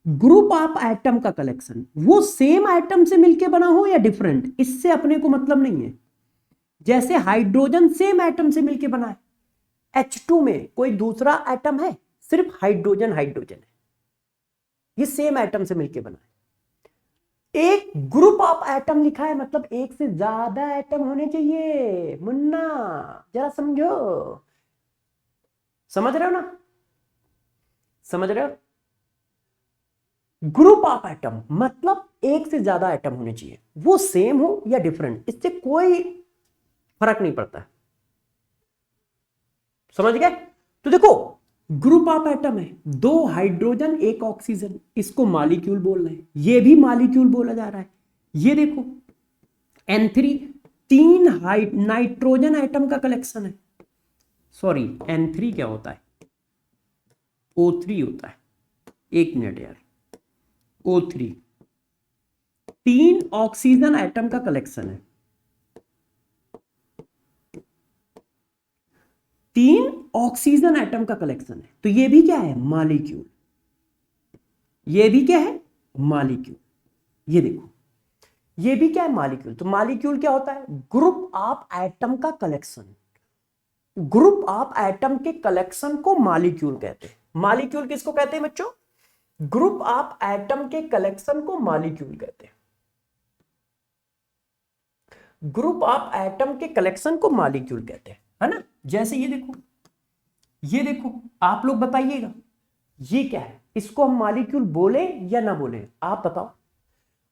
ग्रुप ऑफ एटम का कलेक्शन, वो सेम एटम से मिलके बना हो या डिफरेंट, इससे अपने को मतलब नहीं है। जैसे हाइड्रोजन सेम एटम से मिलके बना है, H2 में कोई दूसरा एटम है? सिर्फ हाइड्रोजन हाइड्रोजन है, ये सेम एटम से मिलके बना है। एक ग्रुप ऑफ एटम लिखा है मतलब एक से ज्यादा एटम होने चाहिए। मुन्ना जरा समझो, समझ रहे हो ना? समझ रहे हो? ग्रुप ऑफ एटम मतलब एक से ज्यादा एटम होने चाहिए, वो सेम हो या डिफरेंट, इससे कोई फर्क नहीं पड़ता है। समझ गए? तो देखो ग्रुप ऑफ एटम है, 2 हाइड्रोजन 1 ऑक्सीजन, इसको मॉलिक्यूल बोल रहे हैं, ये भी मॉलिक्यूल बोला जा रहा है। ये देखो N3 3 नाइट्रोजन एटम का कलेक्शन है। सॉरी N3 क्या होता है, O3 होता है। एक मिनट यार, O3 3 ऑक्सीजन एटम का कलेक्शन है, 3 ऑक्सीजन एटम का कलेक्शन है। तो ये भी क्या है, मॉलिक्यूल। ये भी क्या है, मॉलिक्यूल। ये देखो ये भी क्या है, मॉलिक्यूल। तो मॉलिक्यूल क्या होता है, ग्रुप ऑफ एटम का कलेक्शन। ग्रुप ऑफ एटम के कलेक्शन को मॉलिक्यूल कहते हैं। मॉलिक्यूल किसको कहते हैं बच्चों, ग्रुप ऑफ एटम के कलेक्शन को मॉलिक्यूल कहते हैं। ग्रुप ऑफ एटम के कलेक्शन को मॉलिक्यूल कहते हैं, है ना। जैसे ये देखो, ये देखो, आप लोग बताइएगा ये क्या है, इसको हम मॉलिक्यूल बोले या ना बोले, आप बताओ।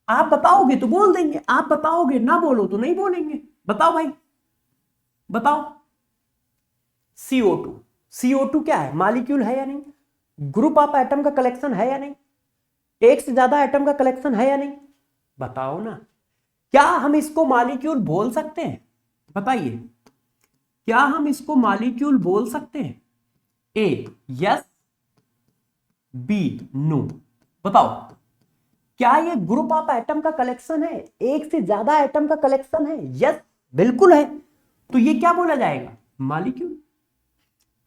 आप बताओगे तो बोल देंगे, आप बताओगे ना बोलो तो नहीं बोलेंगे। बताओ भाई बताओ। CO2, CO2 क्या है, मॉलिक्यूल है या नहीं, ग्रुप ऑफ एटम का कलेक्शन है या नहीं, एक से ज्यादा एटम का कलेक्शन है या नहीं, बताओ ना। क्या हम इसको मॉलिक्यूल बोल सकते हैं, बताइए, क्या हम इसको मॉलिक्यूल बोल सकते हैं। ए यस, बी नो। बताओ क्या ये ग्रुप ऑफ एटम का कलेक्शन है, एक से ज्यादा एटम का कलेक्शन है। यस बिल्कुल है, तो ये क्या बोला जाएगा, मॉलिक्यूल।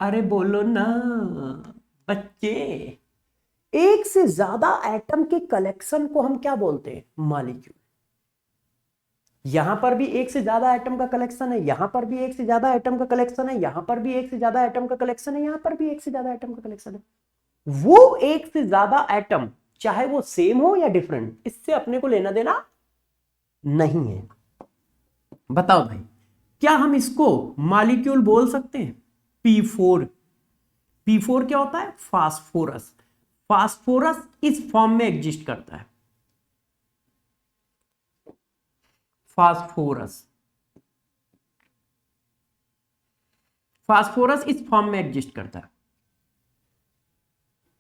अरे बोलो ना बच्चे, एक से ज्यादा एटम के कलेक्शन को हम क्या बोलते हैं, मॉलिक्यूल। यहां पर भी एक से ज्यादा एटम का कलेक्शन है, यहां पर भी एक से ज्यादा एटम का कलेक्शन है, यहां पर भी एक से ज्यादा एटम का कलेक्शन है, यहां पर भी एक से ज्यादा एटम का कलेक्शन है। वो एक से ज्यादा एटम चाहे वो सेम हो या डिफरेंट, इससे अपने को लेना देना नहीं है। बताओ भाई, क्या हम इसको मॉलिक्यूल बोल सकते हैं। P4, P4 क्या होता है, फास्फोरस। फास्फोरस इस फॉर्म में एग्जिस्ट करता है, फास्फोरस। फास्फोरस इस फॉर्म में एग्जिस्ट करता है,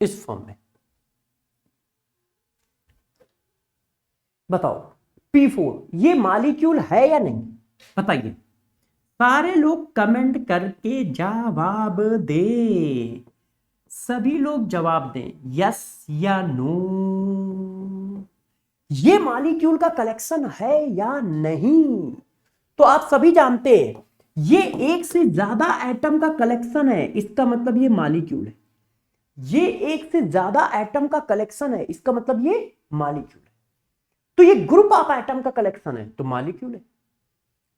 इस फॉर्म में। बताओ P4 ये मॉलिक्यूल है या नहीं, बताइए। सारे लोग कमेंट करके जवाब दे, सभी लोग जवाब दें, यस या नो। ये मॉलिक्यूल का कलेक्शन है या नहीं। तो आप सभी जानते हैं ये एक से ज्यादा एटम का कलेक्शन है, इसका मतलब ये मॉलिक्यूल है। ये एक से ज्यादा एटम का कलेक्शन है, इसका मतलब ये मॉलिक्यूल है। तो ये ग्रुप ऑफ एटम का कलेक्शन है तो मॉलिक्यूल है।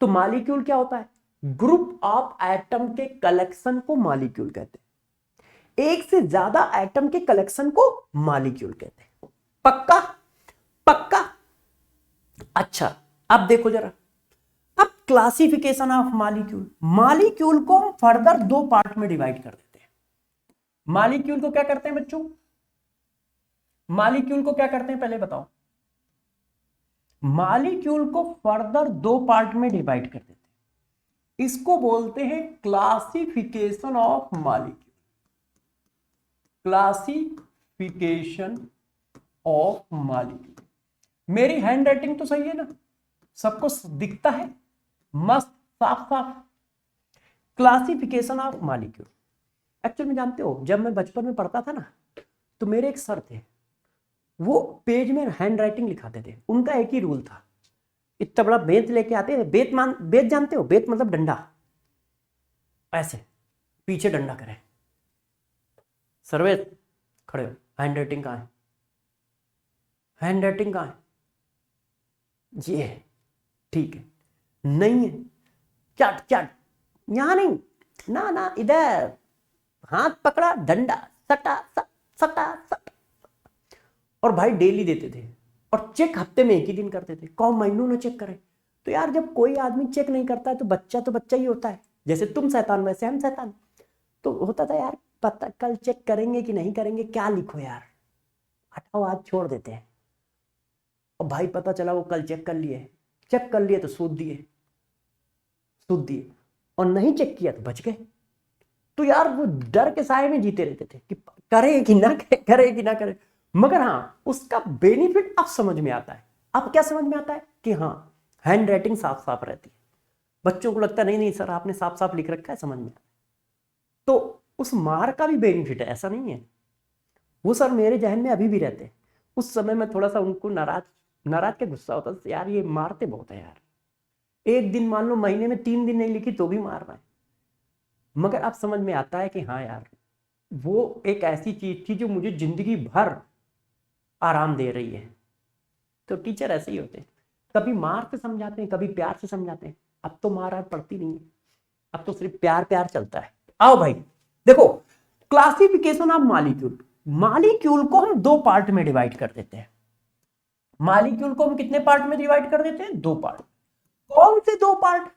तो मॉलिक्यूल क्या होता है, ग्रुप ऑफ एटम के कलेक्शन को मॉलिक्यूल कहते हैं। एक से ज्यादा एटम के कलेक्शन को मॉलिक्यूल कहते हैं। पक्का पक्का। अच्छा अब देखो जरा, अब क्लासिफिकेशन ऑफ मॉलिक्यूल। मॉलिक्यूल को हम फर्दर 2 पार्ट में डिवाइड कर देते हैं। मॉलिक्यूल को क्या करते हैं बच्चों, मॉलिक्यूल को क्या करते हैं पहले बताओ। मॉलिक्यूल को फर्दर 2 पार्ट में डिवाइड कर देते हैं, इसको बोलते हैं classification of molecule. Classification of molecule. मेरी हैंड राइटिंग तो सही है ना, सबको दिखता है मस्त साफ साफ। Classification of molecule. एक्चुअली में जानते हो जब मैं बचपन में पढ़ता था ना, तो मेरे एक सर थे, वो पेज में हैंड राइटिंग लिखाते थे। उनका एक ही रूल था, इतना बड़ा बेत लेके आते थे। बेत जानते हो, बेत मतलब डंडा, ऐसे पीछे डंडा करे। सर्वे खड़े हो, हैंड राइटिंग कहाँ है, हैंड राइटिंग कहाँ है, ये है, ठीक है, नहीं है, चट चट, यहां नहीं, ना ना इधर, हाथ पकड़ा डंडा, सटा सटा सटा। और भाई डेली देते थे, और चेक हफ्ते में एक ही दिन करते थे। कौन महीनों ने चेक करे। तो यार जब कोई आदमी चेक नहीं करता है तो बच्चा ही होता है। जैसे तुम शैतान वैसे हम शैतान। तो होता था यार, पता कल चेक करेंगे कि नहीं करेंगे, क्या लिखो यार, हटाओ आज छोड़ देते हैं। और भाई पता चला वो कल चेक कर लिए तो सूद दिए। सूद दिए, और नहीं चेक किया तो बच गए। तो यार वो डर के साए में जीते रहते थे कि करे कि ना करे कि ना करे। मगर हाँ, उसका बेनिफिट अब समझ में आता है। अब क्या समझ में आता है कि हाँ, हैंड राइटिंग साफ साफ रहती है। बच्चों को लगता नहीं नहीं सर आपने साफ साफ लिख रखा है, समझ में। तो उस मार का भी बेनिफिट है, ऐसा नहीं है। वो सर मेरे जहन में अभी भी रहते हैं। उस समय में थोड़ा सा उनको नाराज के गुस्सा होता था, यार ये मारते बहुत है यार, एक दिन मान लो महीने में 3 दिन नहीं लिखी तो भी मार रहा है। मगर अब समझ में आता है कि हाँ यार, वो एक ऐसी चीज थी जो मुझे जिंदगी भर आराम दे रही है। तो टीचर ऐसे ही होते हैं, कभी मार से समझाते हैं, कभी प्यार से समझाते हैं। अब तो मार पड़ती नहीं है, अब तो सिर्फ प्यार प्यार चलता है। आओ भाई देखो, क्लासिफिकेशन ऑफ मॉलिक्यूल। मॉलिक्यूल को हम 2 पार्ट में डिवाइड कर देते हैं। मॉलिक्यूल को हम कितने पार्ट में डिवाइड कर देते हैं? 2 पार्ट। कौन से 2 पार्ट?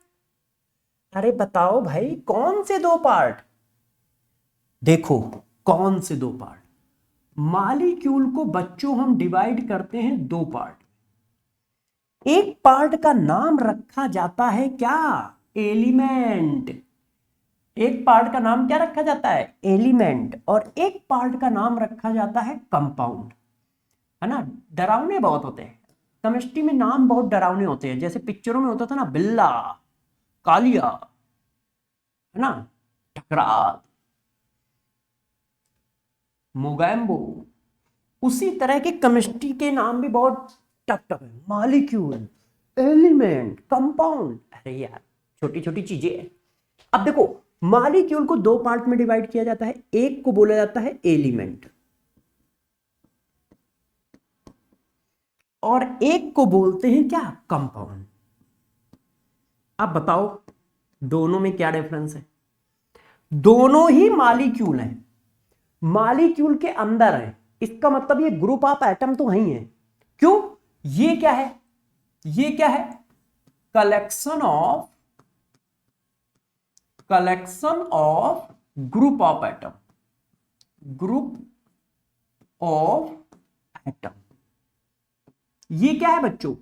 अरे बताओ भाई, कौन से 2 पार्ट? देखो कौन से 2 पार्ट। मॉलिक्यूल को बच्चों हम डिवाइड करते हैं 2 पार्ट। एक पार्ट का नाम रखा जाता है क्या? एलिमेंट। एक पार्ट का नाम क्या रखा जाता है? एलिमेंट। और एक पार्ट का नाम रखा जाता है कंपाउंड। है ना, डरावने बहुत होते हैं केमिस्ट्री में, नाम बहुत डरावने होते हैं। जैसे पिक्चरों में होता था ना, बिल्ला, कालिया, है ना, टकरात, मोगैम्बो। उसी तरह के केमिस्ट्री के नाम भी बहुत टफ टफ है। मॉलिक्यूल, एलिमेंट, कंपाउंड, अरे यार छोटी छोटी चीजें हैं। अब देखो, मॉलिक्यूल को 2 पार्ट में डिवाइड किया जाता है। एक को बोला जाता है एलिमेंट और एक को बोलते हैं क्या? कंपाउंड। अब बताओ दोनों में क्या डिफरेंस है? दोनों ही मॉलिक्यूल हैं, मॉलिक्यूल के अंदर है। इसका मतलब ये ग्रुप ऑफ एटम तो वही है। क्यों? ये क्या है? ये क्या है? Collection of group of atom. Group of atom, ये क्या है बच्चों?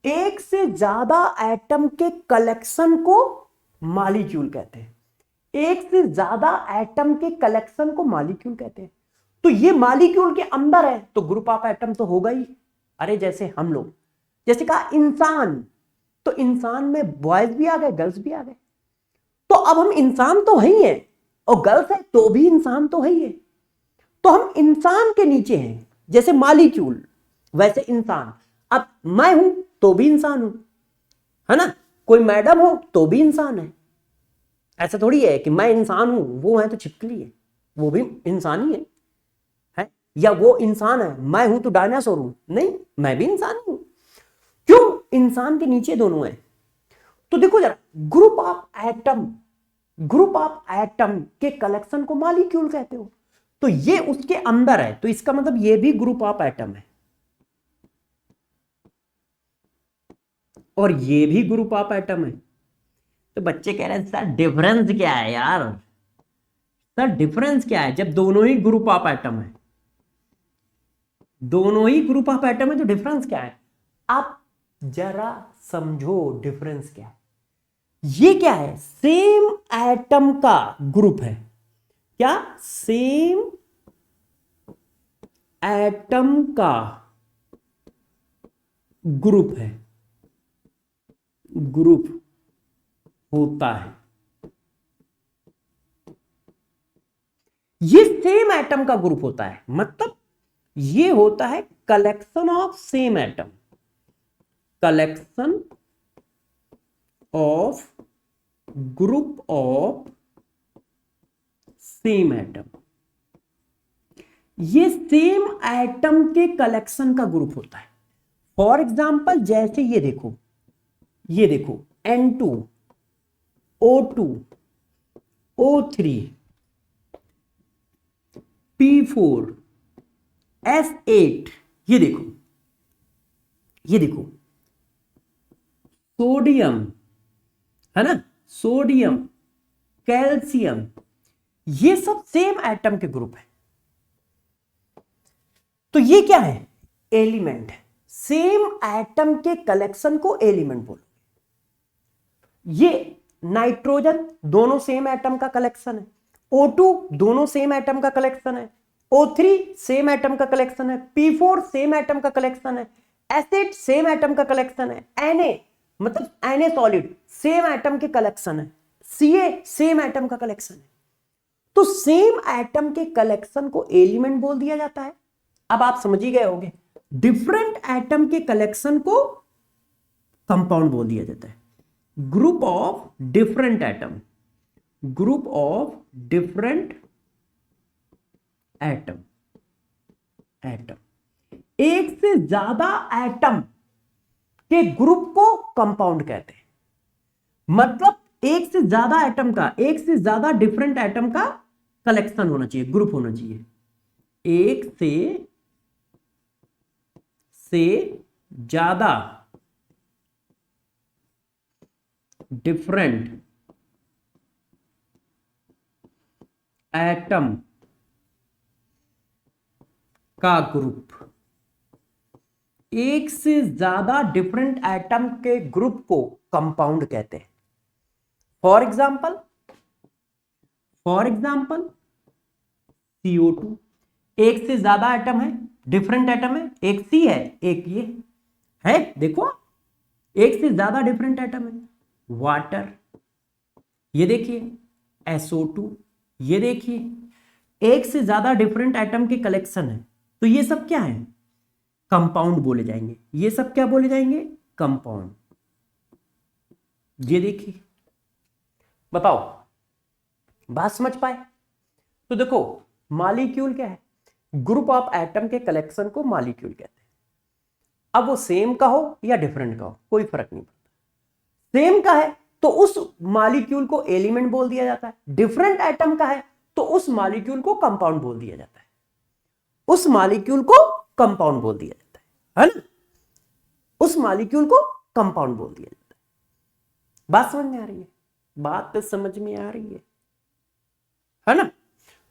एक से ज्यादा एटम के कलेक्शन को मॉलिक्यूल कहते हैं। एक से ज्यादा एटम के कलेक्शन को मॉलिक्यूल कहते हैं। तो ये मॉलिक्यूल के अंदर है तो ग्रुप ऑफ एटम तो होगा ही। अरे जैसे हम लोग, जैसे कहा इंसान, तो इंसान में बॉयज भी आ गए, गर्ल्स भी आ गए। तो अब हम इंसान तो है ही है, और गर्ल्स है तो भी इंसान तो है ही है। तो हम इंसान के नीचे हैं। जैसे मॉलिक्यूल वैसे इंसान। अब मैं हूं तो भी इंसान हूं, है ना। कोई मैडम हो तो भी इंसान है। ऐसा थोड़ी है कि मैं इंसान हूं, वो है तो छिपकली है, वो भी इंसान ही है? या वो इंसान है, मैं हूं तो डायनासोर हूं? नहीं, मैं भी इंसान हूं। क्यों? इंसान के नीचे दोनों है। तो देखो जरा, ग्रुप ऑफ एटम के कलेक्शन को मॉलिक्यूल कहते हो। तो ये उसके अंदर है, तो इसका मतलब ये भी ग्रुप ऑफ एटम है, और ये भी ग्रुप ऑफ एटम है। तो बच्चे कह रहे हैं सर डिफरेंस क्या है यार? सर डिफरेंस क्या है जब दोनों ही ग्रुप ऑफ एटम है? दोनों ही ग्रुप ऑफ एटम है तो डिफरेंस क्या है? आप जरा समझो डिफरेंस क्या है। ये क्या है? सेम एटम का ग्रुप है। क्या? सेम एटम का ग्रुप है, ग्रुप होता है। ये सेम एटम का ग्रुप होता है, मतलब ये होता है collection of same atom. Collection of group of same atom. ये सेम एटम के कलेक्शन का ग्रुप होता है। फॉर एग्जाम्पल जैसे ये देखो, ये देखो N2, O2, O3, P4, S8, ये देखो, ये देखो सोडियम, है ना, सोडियम, कैल्शियम, ये सब सेम एटम के ग्रुप है। तो ये क्या है? एलिमेंट है। सेम एटम के कलेक्शन को एलिमेंट बोलो। ये नाइट्रोजन दोनों सेम एटम का कलेक्शन है, O2 दोनों सेम एटम का कलेक्शन है, O3 सेम एटम का कलेक्शन है, P4 सेम एटम का कलेक्शन है, एसिड सेम एटम का कलेक्शन है, Na मतलब Na सॉलिड सेम एटम के कलेक्शन है, Ca सेम एटम का कलेक्शन है। तो सेम एटम के कलेक्शन को एलिमेंट बोल दिया जाता है। अब आप समझ ही गए होंगे, डिफरेंट एटम के कलेक्शन को कंपाउंड बोल दिया जाता है। Group of different atom, group of different atom, एक से ज्यादा एटम के ग्रुप को कंपाउंड कहते हैं। मतलब एक से ज्यादा एटम का, एक से ज्यादा डिफरेंट एटम का कलेक्शन होना चाहिए, ग्रुप होना चाहिए। एक से ज्यादा डिफरेंट एटम का ग्रुप, एक से ज्यादा डिफरेंट एटम के ग्रुप को कंपाउंड कहते हैं। फॉर एग्जाम्पल CO2, एक से ज्यादा एटम है, डिफरेंट एटम है, एक C है एक ये है, देखो एक से ज्यादा डिफरेंट एटम है। वाटर, ये देखिए SO2, ये देखिए एक से ज्यादा डिफरेंट एटम के कलेक्शन है। तो ये सब क्या है, कंपाउंड बोले जाएंगे। ये सब क्या बोले जाएंगे, कंपाउंड। ये देखिए, बताओ बात समझ पाए? तो देखो मॉलिक्यूल क्या है, ग्रुप ऑफ एटम के कलेक्शन को मॉलिक्यूल कहते हैं। अब वो सेम का हो या डिफरेंट का हो कोई फर्क नहीं पड़ता। सेम का है तो उस मॉलिक्यूल को एलिमेंट बोल दिया जाता है, डिफरेंट एटम का है तो उस मॉलिक्यूल को कंपाउंड बोल दिया जाता है, उस मॉलिक्यूल को कंपाउंड बोल दिया जाता है ना, उस मॉलिक्यूल को कंपाउंड बोल दिया जाता है। बात समझ में आ रही है? बात तो समझ में आ रही है ना?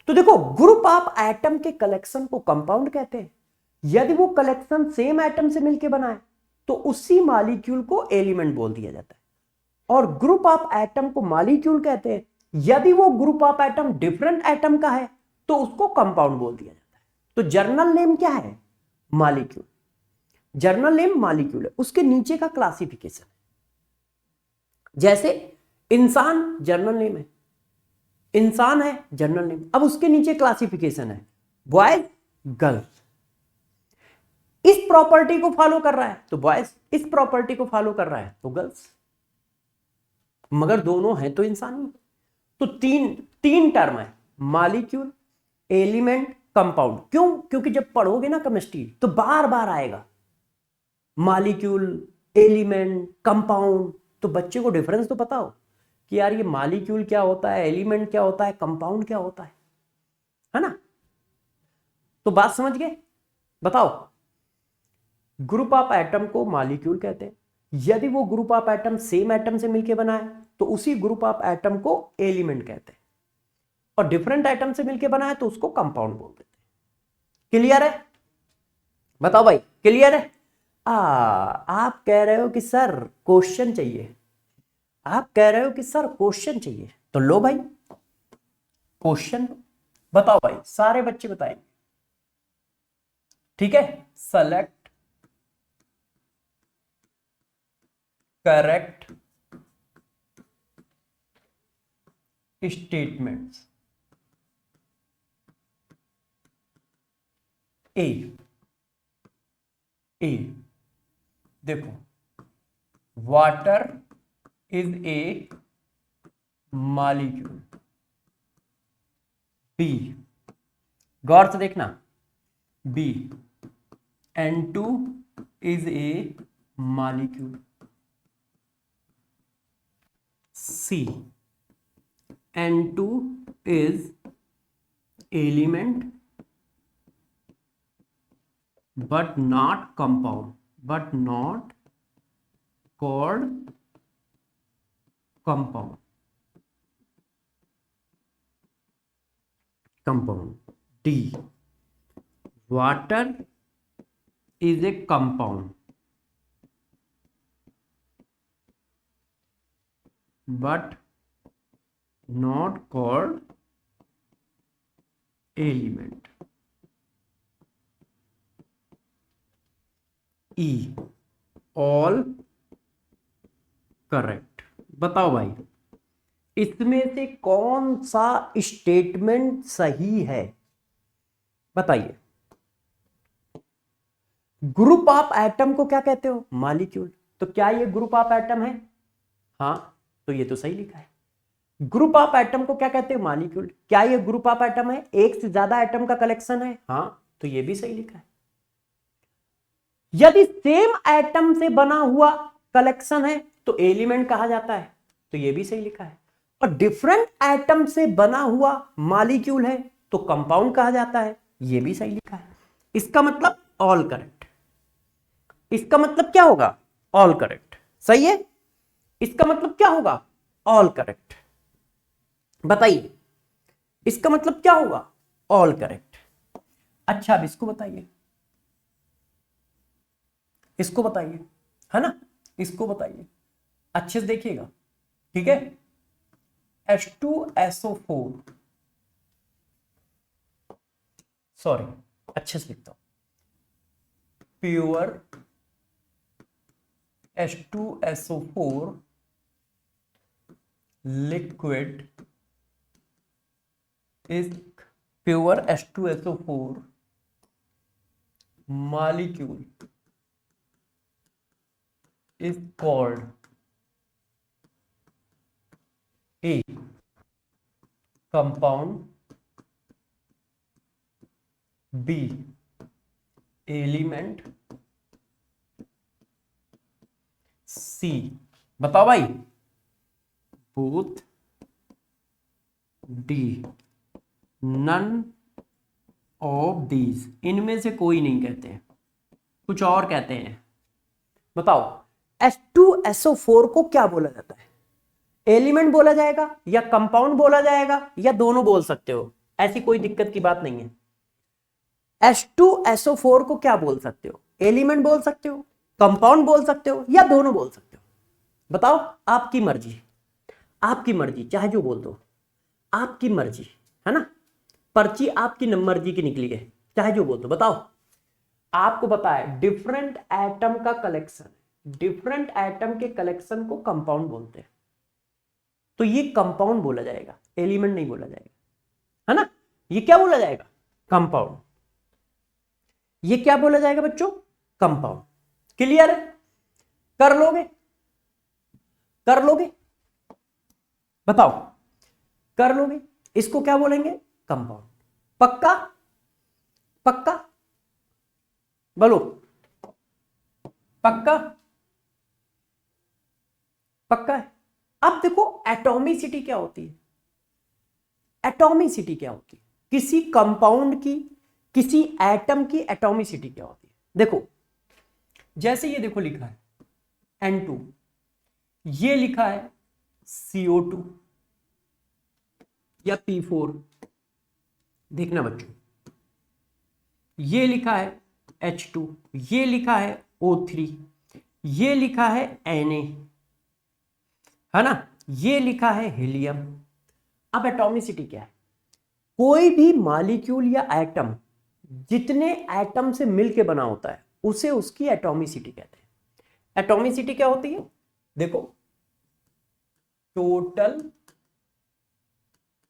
तो देखो ग्रुप ऑफ एटम के कलेक्शन को कंपाउंड कहते हैं। यदि वो कलेक्शन सेम एटम से मिलकर बना है तो उसी मॉलिक्यूल को एलिमेंट बोल दिया जाता है। और ग्रुप ऑफ एटम को मॉलिक्यूल कहते हैं। यदि वो group of atom different atom का है तो उसको कंपाउंड बोल दिया जाता है। तो जर्नल नेम क्या है, मॉलिक्यूल। जर्नल नेम मॉलिक्यूल है, उसके नीचे का क्लासिफिकेशन है। जैसे इंसान जर्नल नेम है, इंसान है जर्नल नेम। अब उसके नीचे क्लासिफिकेशन है, बॉयज गर्ल्स। इस प्रॉपर्टी को फॉलो कर रहा है तो बॉयज, इस प्रॉपर्टी को फॉलो कर रहा है तो गर्ल्स, मगर दोनों हैं तो इंसान ही। तो तीन टर्म है, मॉलिक्यूल, एलिमेंट, कंपाउंड। क्यों? क्योंकि जब पढ़ोगे ना केमिस्ट्री तो बार बार आएगा मॉलिक्यूल, एलिमेंट, कंपाउंड। तो बच्चे को डिफरेंस तो पता हो कि यार ये मॉलिक्यूल क्या होता है, एलिमेंट क्या होता है, कंपाउंड क्या होता है ना? तो बात समझ गए? बताओ, ग्रुप ऑफ एटम को मॉलिक्यूल कहते हैं। यदि वो group of atom same atom से मिलकर बना है तो उसी ग्रुप ऑफ एटम को एलिमेंट कहते हैं। और डिफरेंट एटम से मिलकर बना है तो उसको कंपाउंड बोल देते हैं। क्लियर है? बताओ भाई, क्लियर है? आप कह रहे हो कि सर क्वेश्चन चाहिए, आप कह रहे हो कि सर क्वेश्चन चाहिए, तो लो भाई क्वेश्चन बताओ भाई, सारे बच्चे बताएंगे। ठीक है, सेलेक्ट करेक्ट स्टेटमेंट्स। ए देखो, water is a molecule. B, गौर से देखना, B N2 is a molecule. C, N2 is element but not compound, but not called compound. D, water is a compound but not called element. E, all correct. बताओ भाई, इसमें से कौन सा statement सही है? बताइए। ग्रुप ऑफ एटम को क्या कहते हो? मॉलिक्यूल। तो क्या ये ग्रुप ऑफ एटम है? हाँ, तो ये तो सही लिखा है। ग्रुप ऑफ एटम को क्या कहते हैं? मॉलिक्यूल। क्या ये ग्रुप ऑफ एटम है? एक से ज्यादा एटम का कलेक्शन है? हाँ, तो ये भी सही लिखा है। यदि सेम एटम से बना हुआ कलेक्शन है तो एलिमेंट कहा जाता है, तो ये भी सही लिखा है। और डिफरेंट एटम से बना हुआ मॉलिक्यूल है तो कंपाउंड कहा जाता है, ये भी सही लिखा है। इसका मतलब ऑल करेक्ट। इसका मतलब क्या होगा? All correct. सही है। इसका मतलब क्या होगा? All correct. बताइए, इसका मतलब क्या होगा? All correct. अच्छा, अब इसको बताइए, इसको बताइए, है ना, इसको बताइए, अच्छे से देखिएगा, ठीक है। H2SO4, सॉरी, अच्छे से लिखता हूं, pure H2SO4 liquid is pure H2SO4 molecule is called A compound, B element, C, बताओ भाई, both, D none of these, इनमें से कोई नहीं कहते हैं, कुछ और कहते हैं। बताओ, H2SO4 को क्या बोला जाता है? एलिमेंट बोला जाएगा या कंपाउंड बोला जाएगा या दोनों बोल सकते हो, ऐसी कोई दिक्कत की बात नहीं है। H2SO4 को क्या बोल सकते हो? एलिमेंट बोल सकते हो, कंपाउंड बोल सकते हो या दोनों बोल सकते हो? बताओ, आपकी मर्जी, आपकी मर्जी, चाहे जो बोल दो, आपकी मर्जी, है ना। पर्ची आपकी मर्जी की निकली है, चाहे जो बोल दो। बताओ, आपको पता है डिफरेंट एटम का कलेक्शन, डिफरेंट एटम के कलेक्शन को कंपाउंड बोलते हैं, तो ये कंपाउंड बोला जाएगा, एलिमेंट नहीं बोला जाएगा, है ना। ये क्या बोला जाएगा? कंपाउंड। ये क्या बोला जाएगा बच्चों? कंपाउंड। क्लियर है? कर लोगे? कर लोगे? बताओ, कर लोगे? इसको क्या बोलेंगे? कंपाउंड। पक्का? पक्का बोलो, पक्का? पक्का है। अब देखो, एटॉमिसिटी क्या होती है? एटॉमिसिटी क्या होती है? किसी कंपाउंड की, किसी एटम की एटॉमिसिटी क्या होती है? देखो, जैसे ये देखो लिखा है N2, ये लिखा है CO2 या P4, देखना बच्चों, ये लिखा है H2, ये लिखा है O3, ये लिखा है Na, है ना, ये लिखा है हीलियम। अब एटॉमिसिटी क्या है? कोई भी मॉलिक्यूल या एटम जितने एटम से मिलके बना होता है उसे उसकी एटॉमिसिटी कहते हैं। एटॉमिसिटी क्या होती है? देखो, total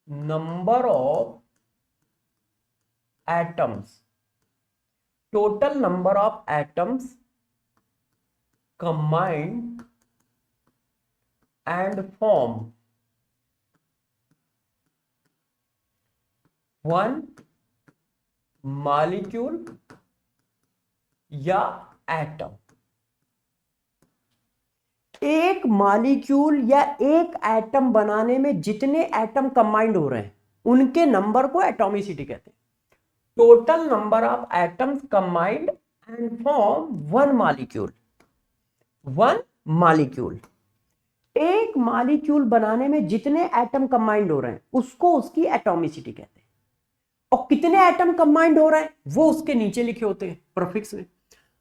number of atoms, total number of atoms combined and form one molecule या एटम। एक मॉलिक्यूल या एक एटम बनाने में जितने एटम कंबाइंड हो रहे हैं उनके नंबर को एटॉमिसिटी कहते हैं। Total number of atoms combined and form one molecule, one molecule. एक मॉलिक्यूल बनाने में जितने एटम कंबाइंड हो रहे हैं उसको उसकी एटॉमिसिटी कहते हैं। और कितने एटम कंबाइंड हो रहे हैं वो उसके नीचे लिखे होते हैं प्रीफिक्स में।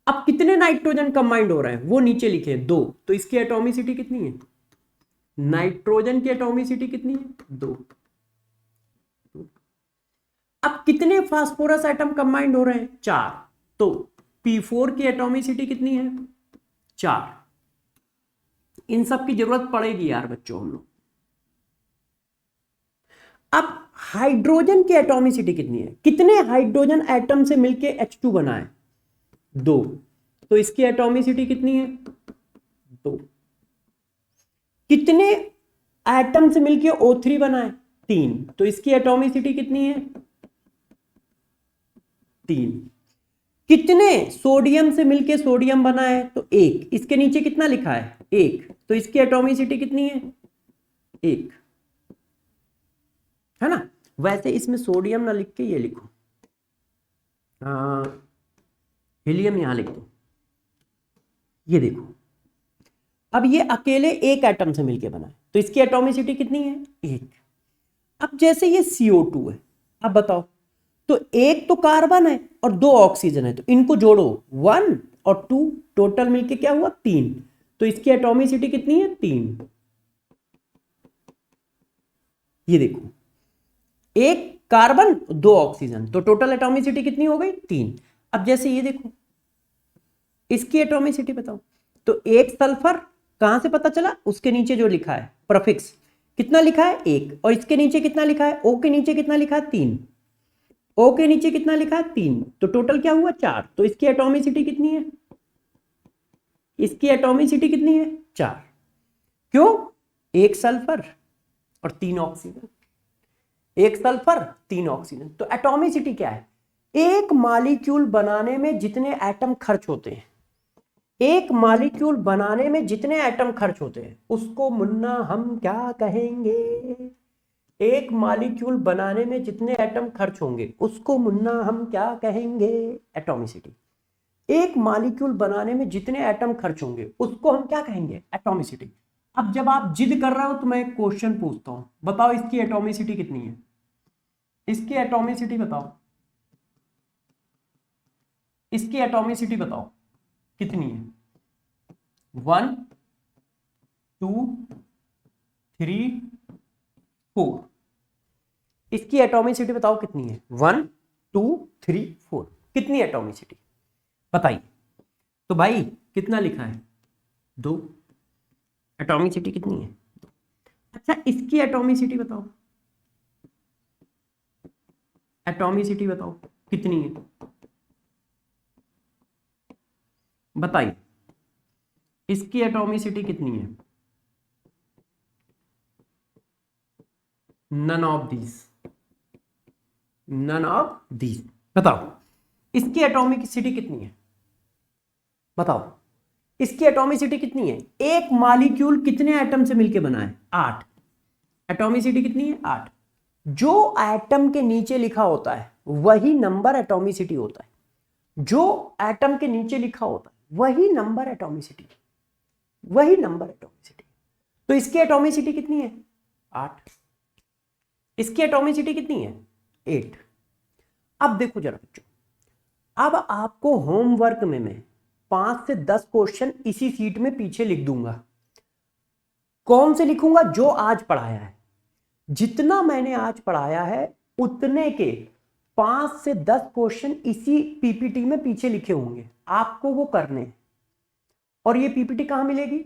अब कितने नाइट्रोजन कंबाइंड हो रहे हैं वो नीचे लिखे 2, तो इसकी एटॉमिसिटी कितनी है? नाइट्रोजन की एटॉमिसिटी कितनी है? 2। अब कितने फास्फोरस एटम कंबाइंड हो रहे हैं? 4। तो P4 की एटॉमिसिटी कितनी है? 4। इन सब की जरूरत पड़ेगी यार बच्चों हम लोग। अब हाइड्रोजन की एटॉमिसिटी कितनी है? कितने हाइड्रोजन एटम से मिलके H2 बना है? 2। तो इसकी एटॉमिसिटी कितनी है? 2। कितने एटम से मिलके O3 बना है? 3। तो इसकी एटॉमिसिटी कितनी है? 3। कितने सोडियम से मिलके सोडियम बना है? तो 1। इसके नीचे कितना लिखा है? 1। तो इसकी एटॉमिसिटी कितनी है? 1, है ना। वैसे इसमें सोडियम ना लिख के ये लिखो, हीलियम यहां लिख दो। ये देखो, अब ये अकेले एक एटम से मिलके बना है, तो इसकी एटॉमिसिटी कितनी है? 1। अब जैसे ये CO2 है, अब बताओ, तो एक तो कार्बन है और 2 ऑक्सीजन है, तो इनको जोड़ो, 1 और 2, टोटल मिलके क्या हुआ? 3। तो इसकी एटॉमिसिटी कितनी है? 3। ये देखो, एक कार्बन 2 ऑक्सीजन, तो टोटल एटॉमिसिटी कितनी हो गई? 3। अब जैसे ये देखो, इसकी एटॉमिसिटी बताओ, तो एक सल्फर कहां से पता चला? उसके नीचे जो लिखा है प्रीफिक्स, कितना लिखा है? 1। और इसके नीचे कितना लिखा है? O के नीचे कितना लिखा है? 3। O के नीचे कितना लिखा है? 3। तो टोटल क्या हुआ? 4। तो इसकी एटॉमिसिटी कितनी है? इसकी एटॉमिसिटी कितनी है? 4। क्यों? एक सल्फर और 3 ऑक्सीजन, एक सल्फर 3 ऑक्सीजन। तो एटॉमिसिटी क्या है? एक मॉलिक्यूल बनाने में जितने एटम खर्च होते हैं, एक मॉलिक्यूल बनाने में जितने एटम खर्च होते हैं, उसको मुन्ना हम क्या कहेंगे? एक मॉलिक्यूल बनाने में जितने एटम खर्च होंगे, उसको मुन्ना हम क्या कहेंगे? एटॉमिसिटी। एक मॉलिक्यूल बनाने में जितने एटम खर्च होंगे, उसको हम क्या कहेंगे? एटॉमिसिटी। अब जब आप जिद कर रहे हो तो मैं एक क्वेश्चन पूछता हूं, बताओ इसकी एटॉमिसिटी कितनी है? इसकी एटॉमिसिटी बताओ, इसकी एटॉमिसिटी बताओ कितनी है? 1, 2, 3, 4। इसकी एटॉमिसिटी बताओ कितनी है? 1, 2, 3, 4। कितनी एटॉमिसिटी बताइए? तो भाई कितना लिखा है? 2। एटॉमिसिटी कितनी है? अच्छा, इसकी एटॉमिसिटी बताओ, एटॉमिसिटी बताओ कितनी है? बताइए, इसकी एटॉमिसिटी कितनी है? None of these, none of these. बताओ इसकी एटॉमिसिटी कितनी है? बताओ इसकी एटॉमिसिटी कितनी है? एक मॉलिक्यूल कितने एटम से मिलकर बना है? 8। एटॉमिसिटी कितनी है? 8। जो एटम के नीचे लिखा होता है वही नंबर एटॉमिसिटी होता है, जो एटम के नीचे लिखा होता है वही नंबर एटॉमिसिटी, वही नंबर एटॉमिसिटी। तो इसकी एटॉमिसिटी कितनी है? 8। इसकी एटॉमिसिटी कितनी है? 8। अब देखो जरा बच्चों, अब आपको होमवर्क में मैं 5 से 10 क्वेश्चन इसी सीट में पीछे लिख दूंगा। कौन से लिखूंगा? जो आज पढ़ाया है। जितना मैंने आज पढ़ाया है उतने के 5 से 10 क्वेश्चन इसी पीपीटी में पीछे लिखे होंगे, आपको वो करने हैं। और ये पीपीटी कहां मिलेगी?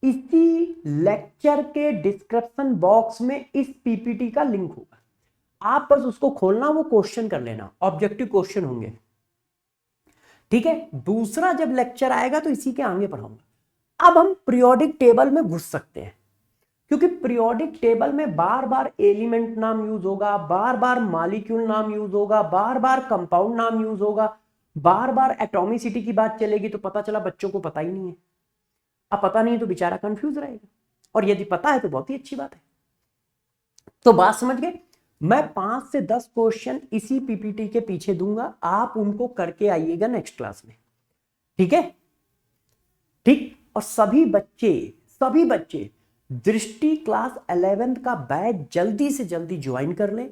इसी लेक्चर के डिस्क्रिप्शन बॉक्स में इस पीपीटी का लिंक होगा, आप बस उसको खोलना, वो क्वेश्चन कर लेना, ऑब्जेक्टिव क्वेश्चन होंगे। ठीक है, दूसरा जब लेक्चर आएगा तो इसी के आगे पढ़ाऊंगा। अब हम पीरियोडिक टेबल में घुस सकते हैं, क्योंकि पीरियोडिक टेबल में बार बार एलिमेंट नाम यूज होगा, बार बार मॉलिक्यूल नाम यूज होगा, बार बार कंपाउंड नाम यूज होगा, बार बार एटॉमिसिटी की बात चलेगी, तो पता चला बच्चों को पता ही नहीं है। अब पता नहीं है तो बेचारा कंफ्यूज रहेगा, और यदि पता है तो बहुत ही अच्छी बात है। तो बात समझ गए? मैं 5 से 10 क्वेश्चन इसी पीपीटी के पीछे दूंगा, आप उनको करके आइएगा नेक्स्ट क्लास में। ठीक है? ठीक। और सभी बच्चे दृष्टि क्लास 11th का बैच जल्दी से जल्दी ज्वाइन कर लें।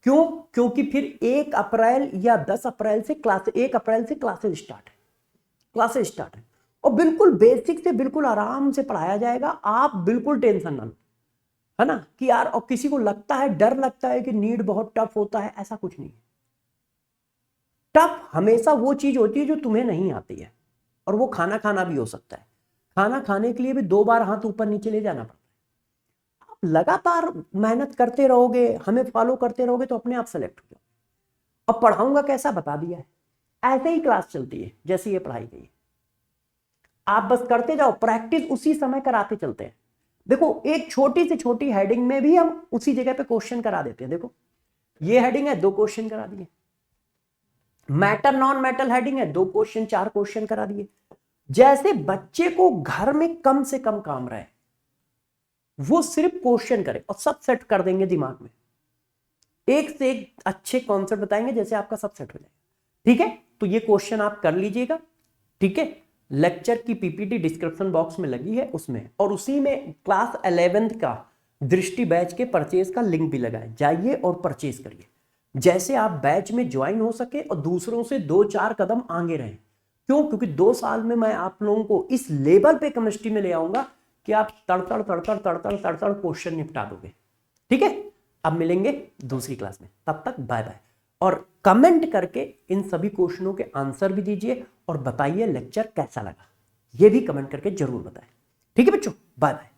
क्यों? क्योंकि फिर 1 अप्रैल या 10 अप्रैल से 1 अप्रैल से क्लासेस स्टार्ट है, और बिल्कुल बेसिक से बिल्कुल आराम से पढ़ाया जाएगा। आप बिल्कुल टेंशन ना लो, है ना, कि यार, और किसी को लगता है, डर लगता है कि नीट बहुत टफ होता है, ऐसा कुछ नहीं है। टफ हमेशा वो चीज होती है जो तुम्हें नहीं आती है, और वो खाना खाना भी हो सकता है। खाना खाने के लिए भी 2 बार हाथ ऊपर नीचे ले जाना पड़ता है। आप लगातार मेहनत करते रहोगे, हमें फॉलो करते रहोगे, तो अपने आप सेलेक्ट हो जाओगे। अब पढ़ाऊंगा कैसा बता दिया है, ऐसे ही क्लास चलती है जैसे ये पढ़ाई गई। आप बस करते जाओ, प्रैक्टिस उसी समय कराते चलते हैं। देखो, एक छोटी से छोटी हेडिंग में भी हम उसी जगह पे क्वेश्चन करा देते हैं। देखो, ये हेडिंग है, 2 क्वेश्चन करा दिए। मैटर नॉन मैटर हेडिंग है, 2 क्वेश्चन 4 क्वेश्चन करा दिए। जैसे बच्चे को घर में कम से कम काम रहे, वो सिर्फ क्वेश्चन करे और सब सेट कर देंगे दिमाग में। एक से एक अच्छे कॉन्सेप्ट बताएंगे, जैसे आपका सब सेट हो जाएगा। ठीक है, तो ये क्वेश्चन आप कर लीजिएगा। ठीक है, लेक्चर की पीपीटी डिस्क्रिप्शन बॉक्स में लगी है उसमें, और उसी में क्लास 11th का दृष्टि बैच के परचेज का लिंक भी लगा है, जाइए और परचेज करिए, जैसे आप बैच में ज्वाइन हो सके और दूसरों से 2-4 कदम आगे रहें। क्यों? क्योंकि 2 साल में मैं आप लोगों को इस लेवल पे केमिस्ट्री में ले आऊंगा कि आप तड़तड़ तड़तड़ तड़तड़ तड़तड़ क्वेश्चन निपटा दोगे। ठीक है, अब मिलेंगे दूसरी क्लास में, तब तक बाय बाय। और कमेंट करके इन सभी क्वेश्चनों के आंसर भी दीजिए और बताइए लेक्चर कैसा लगा, ये भी कमेंट करके जरूर बताएं। ठीक है बच्चों, बाय बाय।